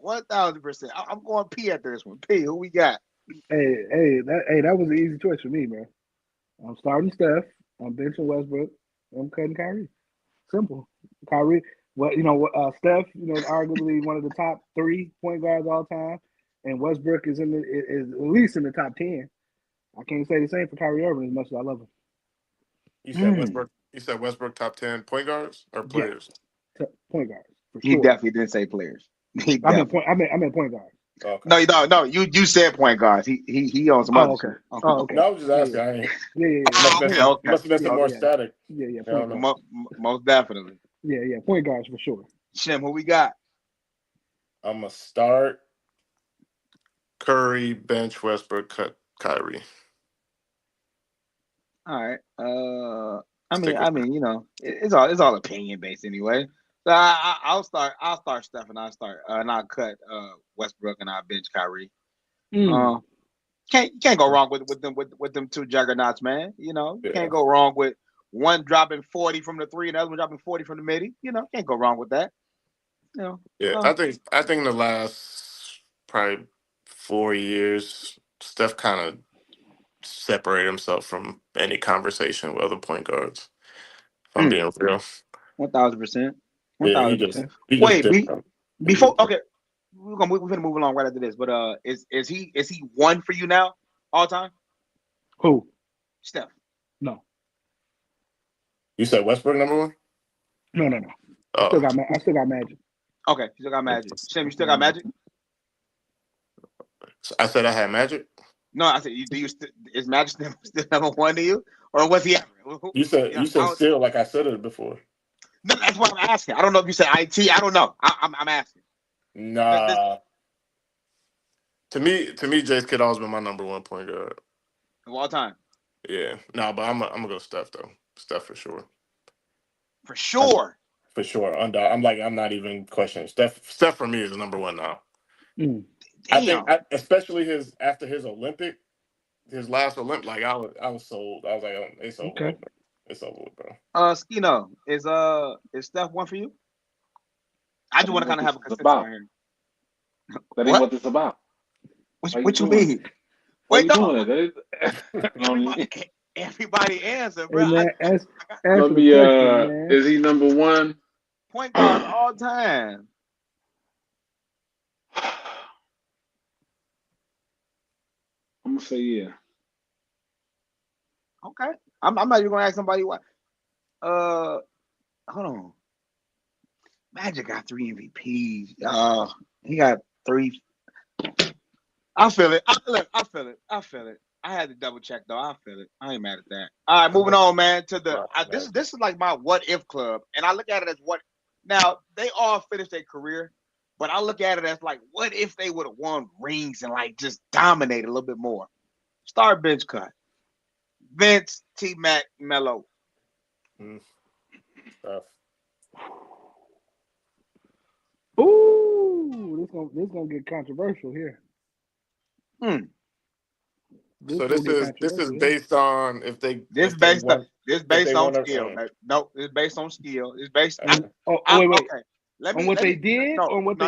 1,000%. I'm going P after this one. P, who we got? That was an easy choice for me, man. I'm starting Steph. I'm benching Westbrook. I'm cutting Kyrie. Simple. Kyrie. Well, Steph. Is arguably one of the top 3 point guards all time, and Westbrook is is at least in the top 10. I can't say the same for Kyrie Irving as much as I love him. You said Westbrook. You said Westbrook top 10 point guards or players? Yeah, point guards for He sure. definitely didn't say players. I meant point guards. Okay. No. You said point guards. He on some other shit. Okay. No, I was just asking. Yeah. Must have been some more static. Yeah. Most definitely. Yeah. Point guards for sure. Shim, who we got? I'm gonna start Curry, bench Westbrook, cut Kyrie. All right. I mean, it's all opinion based anyway. So I'll start Steph and I'll cut Westbrook and I'll bench Kyrie. Can't go wrong with them 2 juggernauts, man. Can't go wrong with one dropping 40 from the 3 and the other one dropping 40 from the midi. Can't go wrong with that. Yeah, I think in the last probably 4 years, Steph kind of separated himself from any conversation with other point guards. If I'm being real. 1,000%. Yeah, 1,000%. Wait, before we're gonna move along right after this. But is he 1 for you now all time? Who? Steph. No. You said Westbrook number 1? No. I still got Magic. Okay, you still got Magic. Shim, you still got Magic? I said I had Magic. No, I said is Magic still number 1 to you, or was he? You said still like I said it before. No, that's what I'm asking. I don't know if you said IT. I don't know. I'm asking. Nah. To me, Jace Kidd always been my number 1 point guard of all time. Yeah, no, but I'm gonna go Steph though. Steph for sure. For sure. For sure. I'm not even questioning. Steph for me is number 1 now. I think, especially after his last Olympic, like I was sold. I was like, it's over. Okay. It's over, bro. Skino, is Steph 1 for you? I just want to kind of have a consideration. That ain't what it's about. What you mean? Wait, no. Everybody answer, bro. Let me. Is he number 1? Point guard all time. I'm gonna say yeah. Okay. I'm not even gonna ask somebody what. Hold on. Magic got 3 MVPs. He got 3. I feel it. I feel it. I had to double check though. I feel it. I ain't mad at that. All right, moving on, man. To the this is like my what if club, and I look at it as what. Now they all finished their career, but I look at it as like, what if they would have won rings and like just dominated a little bit more? Start bench cut. Vince, T-Mac, Melo. Ooh, this gonna get controversial here. So this is based on if they this based on skill. No, it's based on skill. It's based. Wait. Okay. On what they did. What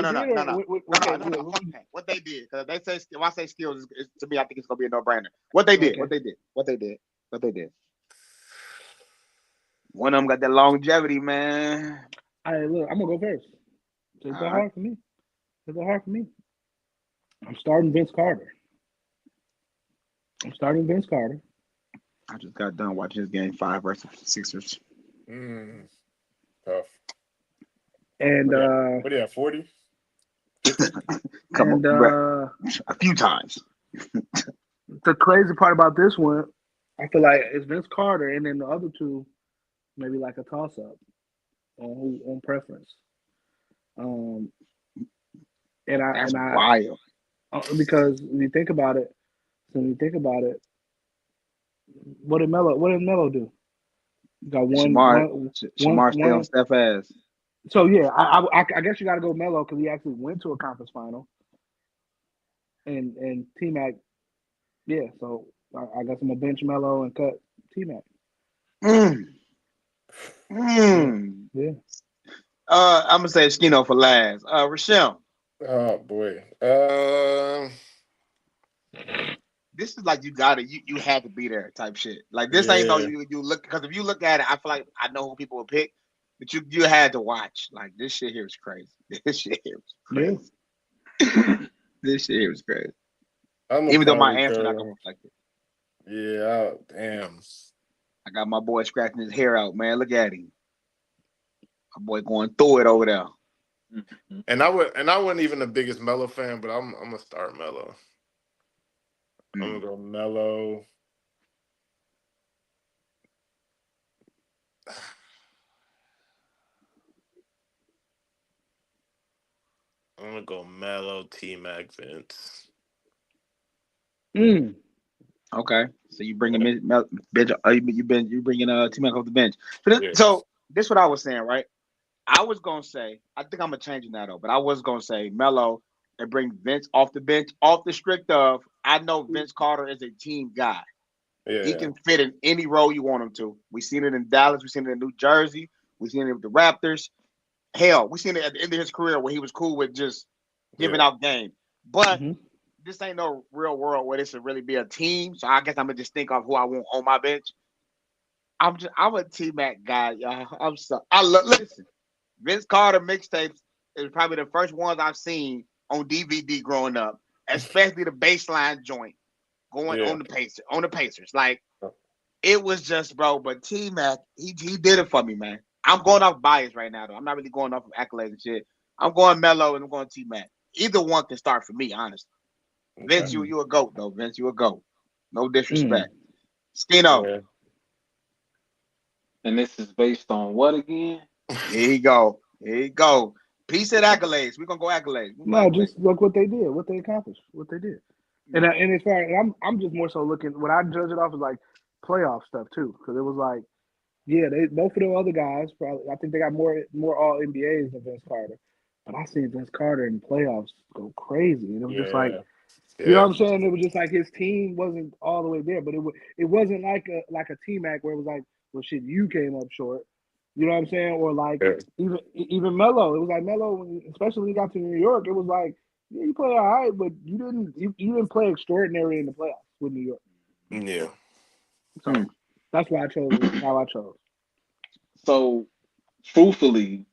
they did. Because they say when I say skills, to me, I think it's gonna be a no-brainer. What they did. What they did. One of them got that longevity, man. All right, look, I'm gonna go first. It's hard for me. I'm starting Vince Carter. I just got done watching this game 5 versus Sixers. Tough. And what do you have, 40? Come on, bro. A few times. The crazy part about this one, I feel like it's Vince Carter, and then the other 2 maybe like a toss-up on preference. That's wild. Because when you think about it, what did Melo do? Got Shamar stay on Steph's ass. So yeah, I guess you got to go Melo because he actually went to a conference final. And T-Mac, yeah. So I guess I'm gonna bench Melo and cut T-Mac. Yeah. I'm gonna say Skino for last. Rochelle. Oh boy. this is like you had to be there type shit. Like this ain't no you look because if you look at it, I feel like I know who people would pick, but you had to watch. Like this shit here is crazy. This shit here was crazy. Yeah. This shit here was crazy. Even though my answer not gonna reflect it. Yeah, damn. I got my boy scratching his hair out, man. Look at him. My boy going through it over there. And I wasn't even the biggest Melo fan, but I'm gonna start Melo. I'm gonna go Melo. I'm gonna go Melo, T-Mac, Vince. Okay, so you bringing bench? You bringing T-Mac off the bench. So this is what I was saying, right? I was gonna say, I think I'm gonna change it now though, but I was gonna say Melo and bring Vince off the bench, off the strict of I know Vince Carter is a team guy. Yeah. He can fit in any role you want him to. We seen it in Dallas, we seen it in New Jersey, we seen it with the Raptors. Hell, we seen it at the end of his career where he was cool with just giving out game. But this ain't no real world where this should really be a team. So I guess I'm gonna just think of who I want on my bench. I'm a T-Mac guy, y'all. Listen. Vince Carter mixtapes is probably the first ones I've seen on DVD growing up, especially the baseline joint going on the Pacers. Like it was just, bro. But T-Mac, he did it for me, man. I'm going off bias right now, though. I'm not really going off of accolades and shit. I'm going Melo and I'm going T-Mac. Either one can start for me, honestly. Okay. Vince, you a GOAT, though. Vince, you a GOAT. No disrespect. Skino. Yeah. And this is based on what again? Here you go. P said accolades. We're gonna go accolades. Just look what they did, what they accomplished, what they did. And as far I'm just more so looking when I judge it off as like playoff stuff too, because it was like, they both of them other guys probably. I think they got more All NBAs than Vince Carter, but I seen Vince Carter in playoffs go crazy, and it was just like, you know what I'm saying? It was just like his team wasn't all the way there, but it wasn't like a T-Mac where it was like, well, shit, you came up short. You know what I'm saying? Or like even Melo. It was like Melo, especially when he got to New York, it was like, yeah, you play all right, but you didn't play extraordinary in the playoffs with New York. Yeah. So that's why I chose how I chose. So truthfully,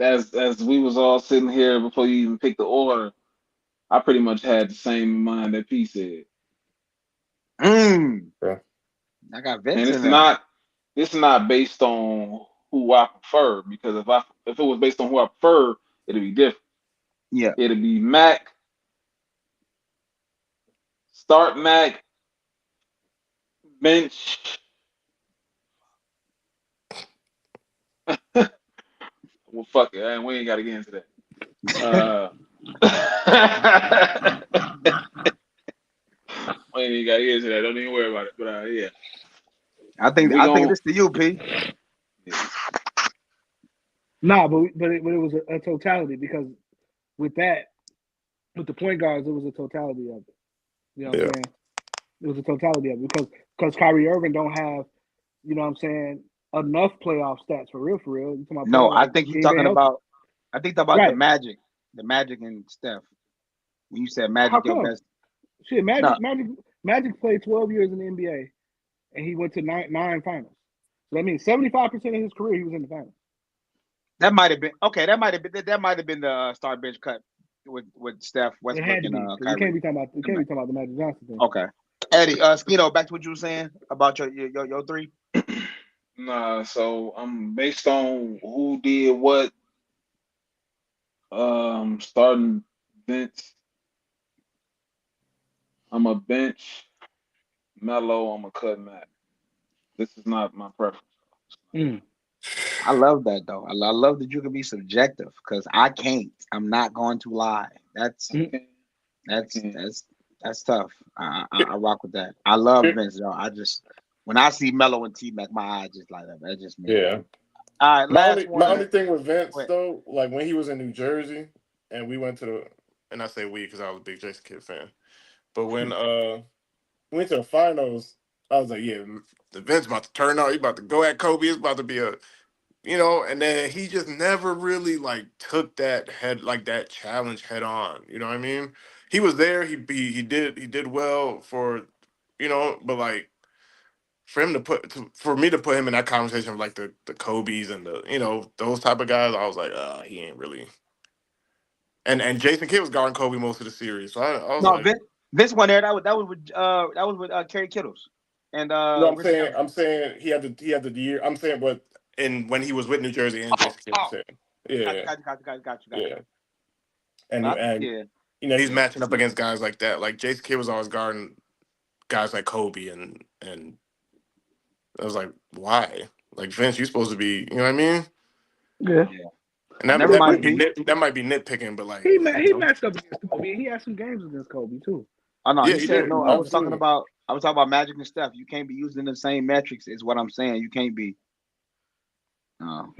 as we was all sitting here before you even picked the order, I pretty much had the same in mind that P said. I got Vince. And it's not based on who I prefer, because if it was based on who I prefer, it'd be different. Yeah. It'd be Mac. Start Mac. Bench. Well, fuck it. We ain't got to get into that. We ain't got to get into that. Don't even worry about it. But yeah. I think this to you, P. Nah, but it was a totality, because with the point guards, it was a totality of it. You know what I'm saying? It was a totality of it because Kyrie Irving don't have, you know what I'm saying, enough playoff stats for real. No, I think he's talking about. I think about the Magic and Steph. When you said Magic, your best. Shit, Magic played 12 years in the NBA, and he went to nine finals. So that means 75% of his career he was in the finals. That might have been okay. That might have been the start bench cut with Steph, Westbrook, and Kyrie. We can't be talking about the Magic Johnson thing. Okay, Eddie, Skino, back to what you were saying about your three. Nah, so I'm based on who did what. Starting Vince. I'm a bench Melo. I'm a cut Mac. This is not my preference. I love that though. I love that you can be subjective, because I can't. I'm not going to lie. That's tough. I rock with that. I love Vince though. When I see Melo and T-Mac, my eyes just light up. That's just me. Yeah. All right. My only thing with Vince though, like when he was in New Jersey and we went to and I say we because I was a big Jason Kidd fan, but when we went to the finals, I was like, yeah, the Vince about to turn out. He about to go at Kobe. It's about to be a and then he just never really like took that challenge head on. You know what I mean? He was there. He did well for, but like for him for me to put him in that conversation of like the Kobe's and the those type of guys, I was like, he ain't really. And Jason Kidd was guarding Kobe most of the series, so I was No, like, Vince went there. That was with Kerry Kittles and no, I'm Richard saying Miller. I'm saying he had the year. I'm saying, but when he was with New Jersey and Jason Kidd, I'm Oh, saying, got yeah, you. yeah, and I think, and yeah. he's matching up against guys like that. Like Jason Kidd was always guarding guys like Kobe, and I was like, why? Like Vince, you're supposed to be, you know what I mean? Yeah. Yeah. And that, Never that mind, might be Pete. that might be nitpicking, but like, He matched up against Kobe. He had some games against Kobe too. Oh no, yeah, he he said did. no. I was seeing it. I was talking about Magic and Steph. You can't be using the same metrics. Is what I'm saying. You can't be. No.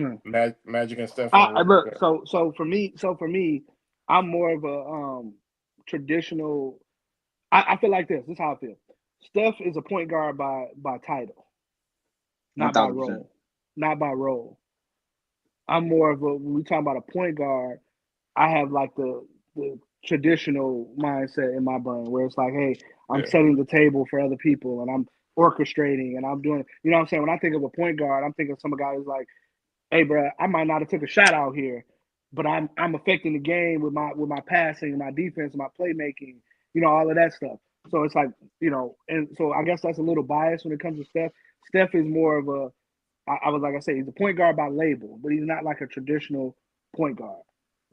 Magic and Steph and Look, so for me, I'm more of a traditional. I feel like this. This is how I feel. Steph is a point guard by title, not by 1,000%. role. Not by role. I'm more of a when we talk about a point guard, I have like the traditional mindset in my brain where it's like, hey, I'm yeah, setting the table for other people and I'm orchestrating and I'm doing, you know what I'm saying? When I think of a point guard, I'm thinking of some guy who's like, hey, bro, I might not have took a shot out here, but I'm affecting the game with my passing and my defense and my playmaking, all of that stuff. So it's like, and so I guess that's a little biased when it comes to Steph. Steph is more of I was like I say, he's a point guard by label, but he's not like a traditional point guard.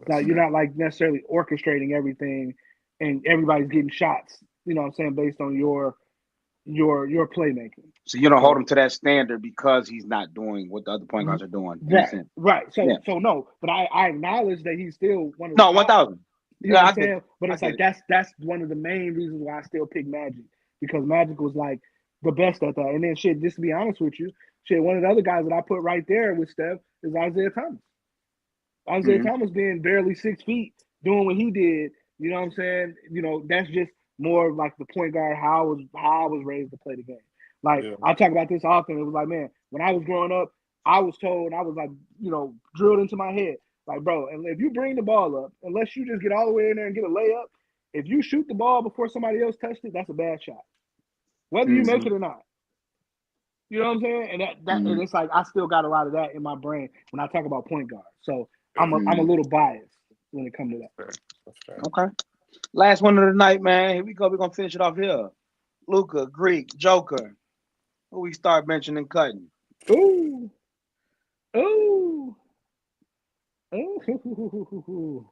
Like you're not like necessarily orchestrating everything and everybody's getting shots, you know what I'm saying, based on your playmaking. So you don't hold him So to that standard because he's not doing what the other point guards are doing. In a sense. right. Yeah. So no, but I acknowledge that he's still one of the No, top. 1,000. You know Yeah, what I I'm get saying? it. But I it's get like it. that's one of the main reasons why I still pick Magic because Magic was like the best at that. And then shit, just to be honest with you, one of the other guys that I put right there with Steph is Isaiah Thomas. Isaiah Mhm. Thomas being barely 6 feet, doing what he did, you know what I'm saying? That's just more of like the point guard how I was raised to play the game. Like yeah, I talk about this often. It was like, man, when I was growing up, I was told, I was like, drilled into my head, like, bro, and if you bring the ball up, unless you just get all the way in there and get a layup, if you shoot the ball before somebody else touched it, that's a bad shot, whether you make Mhm. it or not. You know what I'm saying? And and Mhm. it's like I still got a lot of that in my brain when I talk about point guard. So yeah. I'm a Mhm. little biased when it comes to that. That's fair. Okay. Last one of the night, man. Here we go. We're gonna finish it off here. Luca, Greek, Joker. Who we start mentioning cutting? Ooh, ooh, ooh.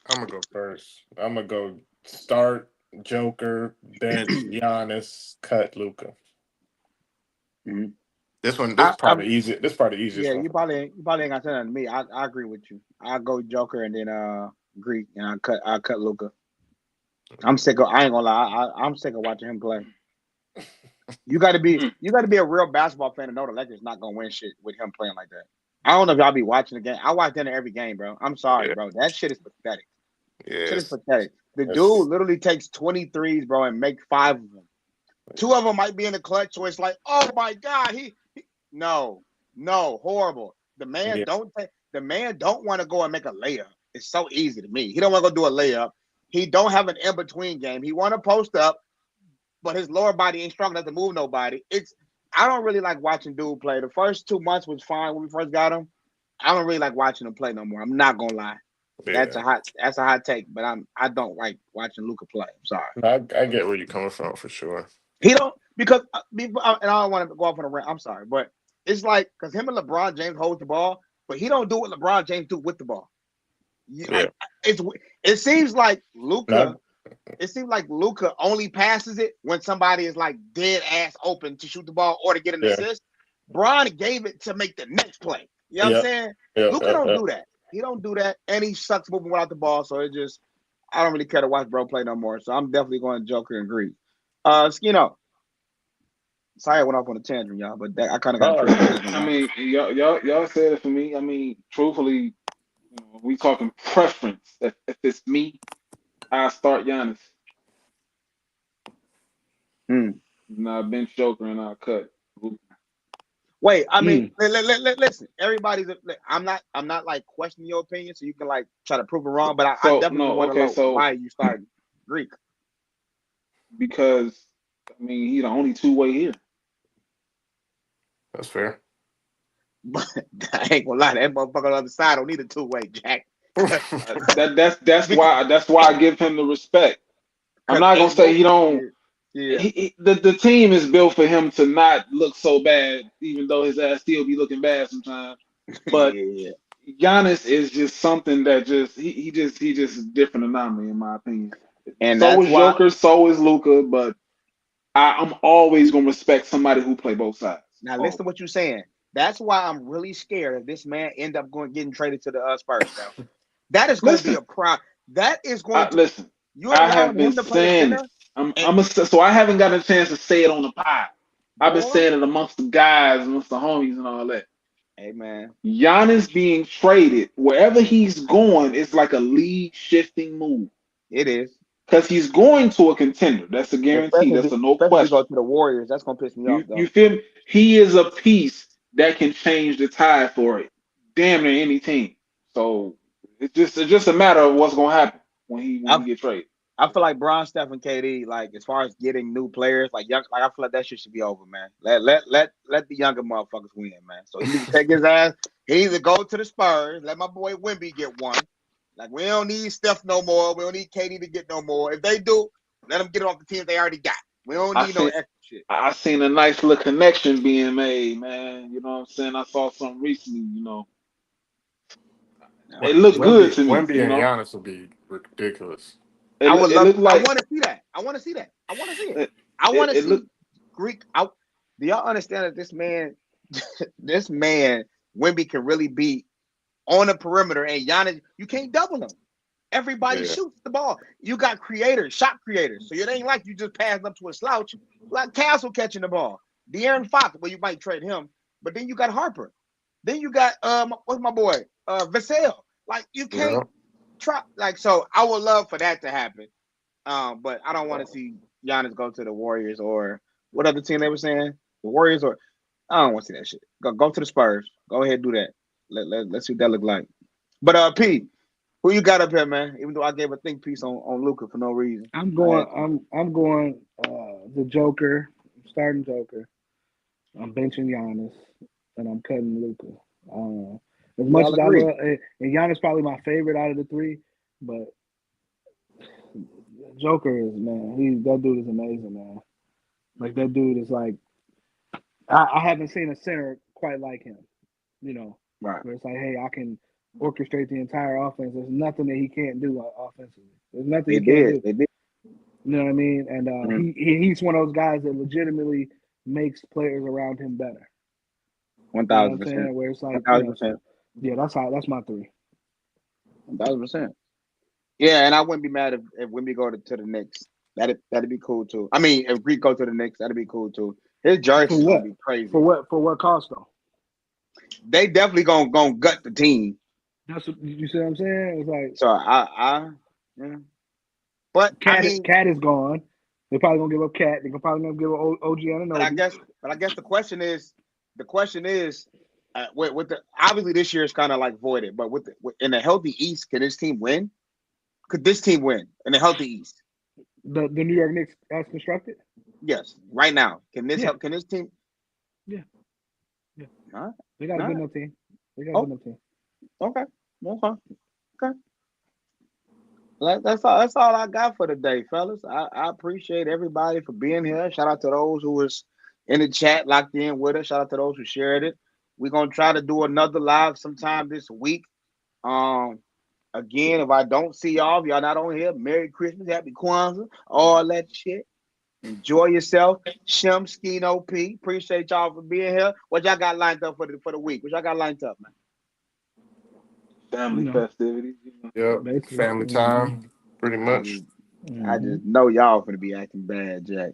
I'm gonna go first. I'm gonna go start Joker, bench Giannis, cut Luca. Mhm. This probably easy. This probably the easiest Yeah, one. you probably ain't gonna say nothing to me. I agree with you. I go Joker and then Greek and I cut Luca. I'm sick of I ain't gonna lie, I'm sick of watching him play. You gotta be a real basketball fan to know the Lakers not gonna win shit with him playing like that. I don't know if y'all be watching the game. I watch that in every game, bro. I'm sorry, Yeah, bro. That shit is pathetic. Shit is yes. pathetic. The dude That's, literally takes 23s, bro, and make 5 of them. 2 of them might be in the clutch, so it's like, oh my god, no, horrible. yeah, The man don't want to go and make a layup. It's so easy to me. He don't want to go do a layup. He don't have an in between game. He want to post up, but his lower body ain't strong enough to move nobody. I don't really like watching dude play. The first 2 months was fine when we first got him. I don't really like watching him play no more. I'm not gonna lie. That's yeah. a hot take, but I don't like watching Luka play. I'm sorry. I get where you're coming from for sure. He don't because and I don't want to go off on a rant. I'm sorry, but it's like because him and LeBron James hold the ball, but he don't do what LeBron James do with the ball. Yeah. It seems like Not, Luka. It seems like Luka only passes it when somebody is like dead ass open to shoot the ball or to get an yeah. assist. Bron gave it to make the next play. You know what I'm Yeah. saying? Yeah. Luka don't do that. He don't do that, and he sucks moving without the ball. So I don't really care to watch bro play no more. So I'm definitely going Joker and Greek. Skino. Sorry, I went off on a tangent, y'all, but I kind of got a No, personal take on I that. mean, y'all said it for me. I mean, truthfully, we talking preference. If it's me, I start Giannis. Hmm. And I bench Joker and I cut. Luka. Wait, I mean, listen. Everybody's. I'm not like questioning your opinion, so you can like try to prove it wrong. But I So definitely no, want to okay, know so why you started Greek. because I mean he the only two-way here. That's fair. But I ain't gonna lie, that motherfucker on the other side don't need a two-way, Jack. That's why I give him the respect. I'm Cause not gonna ain't say no he don't. yeah. The team is built for him to not look so bad, even though his ass still be looking bad sometimes. But Yeah. Giannis is just something that just he just a different anomaly in my opinion. And So that's is why Joker, so is Luca, but I'm always gonna respect somebody who play both sides. now listen Always. to what you're saying. That's why I'm really scared if this man end up getting traded to the Spurs now. That is going to be Listen, a problem. That is going to listen. you're I have allowing been him to play the saying it. center and So I haven't gotten a chance to say it on the pod. I've been boy. saying it amongst the guys, amongst the homies, and all that. Hey man, Giannis being traded wherever he's going is like a league shifting move it is. because he's going to a contender. That's a guarantee. That's a no Especially if he question. goes to the Warriors. That's going to piss me off You though. feel me? He is a piece that can change the tide for it. Damn near any team. So it's just a matter of what's gonna happen when he gets traded. I feel like Bron, Steph, and KD, like as far as getting new players, like young, like I feel like that shit should be over, man. Let the younger motherfuckers win, man. So he needs to take his ass. He either go to the Spurs, let my boy Wemby get one. Like we don't need Steph no more. We don't need KD to get no more. If they do, let them get off the teams they already got. We don't need no extra shit. I seen a nice little connection being made, man. You know what I'm saying? I saw something recently, you know. It looked good to me, Wemby you and know. Giannis would be ridiculous. I would It love. looked I like want to see that. I want to see that. I want to see it. I want to it see looked Greek. Do y'all understand that this man, this man, Wemby can really be on the perimeter, and Giannis, you can't double him. Everybody Yeah. shoots the ball. You got creators, shot creators. So it ain't like you just passing up to a slouch. Like Castle catching the ball. De'Aaron Fox, well, you might trade him, but then you got Harper. Then you got what's my boy? Vassell. Like you can't try. Like so, I would love for that to happen. But I don't want to see Giannis go to the Warriors or what other team they were saying? The Warriors or I don't want to see that shit. Go to the Spurs. Go ahead and do that. Let's see what that look like. But P, who you got up here, man? Even though I gave a think piece on Luca for no reason. I'm going the Joker. I'm starting Joker. I'm benching Giannis, and I'm cutting Luca. As much Y'all as I agree? love, and Giannis probably my favorite out of the three, but Joker is that dude is amazing, man. Like that dude is like I haven't seen a center quite like him. You know, Right. where it's like, hey, I can orchestrate the entire offense. There's nothing that he can't do offensively. There's nothing he can't do. They did. You know what I mean? And he's one of those guys that legitimately makes players around him better. 1,000%. You know what I'm saying? Where it's like, 1,000%. Yeah, that's my three. 1,000%. Yeah, and I wouldn't be mad if Wemby go to the Knicks. That'd be cool too. I mean, if Greek go to the Knicks, that'd be cool too. His jersey is gonna be crazy. For what cost though? They definitely gonna gut the team. That's what you see what I'm saying? It's like so yeah. But Cat is gone. They're probably gonna give up Cat. They're probably gonna give up OG Anunoby. But I guess the question is with the obviously this year is kind of like voided, but in a healthy East, can this team win? Could this team win in a healthy East? The New York Knicks as constructed? Yes, right now. Can this team? Yeah. All right. They got a good enough team. They got a good enough team. Okay. That's all I got for today, fellas. I appreciate everybody for being here. Shout out to those who was in the chat locked in with us. Shout out to those who shared it. We're gonna try to do another live sometime this week. Again, if I don't see y'all, if y'all not on here, Merry Christmas, Happy Kwanzaa, all that shit. Enjoy yourself. Shem, Skino, P. Appreciate y'all for being here. What y'all got lined up for the week? What y'all got lined up, man? Family festivities. Yep. Family time, pretty much. I just know y'all gonna be acting bad, Jack.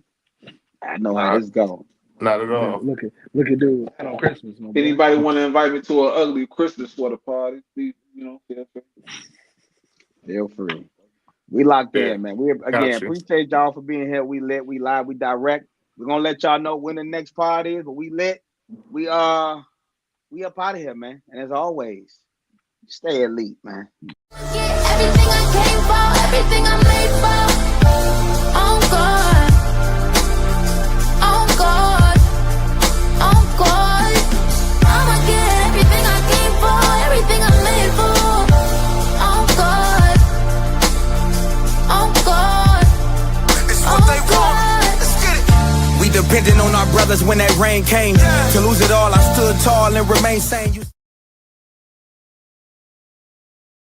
I know how this go. Not at all. Look at dude on Christmas. Anybody want to invite me to an ugly Christmas sweater party? Please, feel free. We locked in, man. We appreciate y'all for being here. We lit, we live, we direct. We're gonna let y'all know when the next party is, but we lit. We up out of here, man. And as always, stay elite, man. Everything I came for, everything I made for. Oh God, oh God, oh God. I'ma get everything I came for, everything I made for. Oh God, oh God, it's what they want. Let's get it. We depended on our brothers when that rain came. To lose it all, I stood tall and remained sane.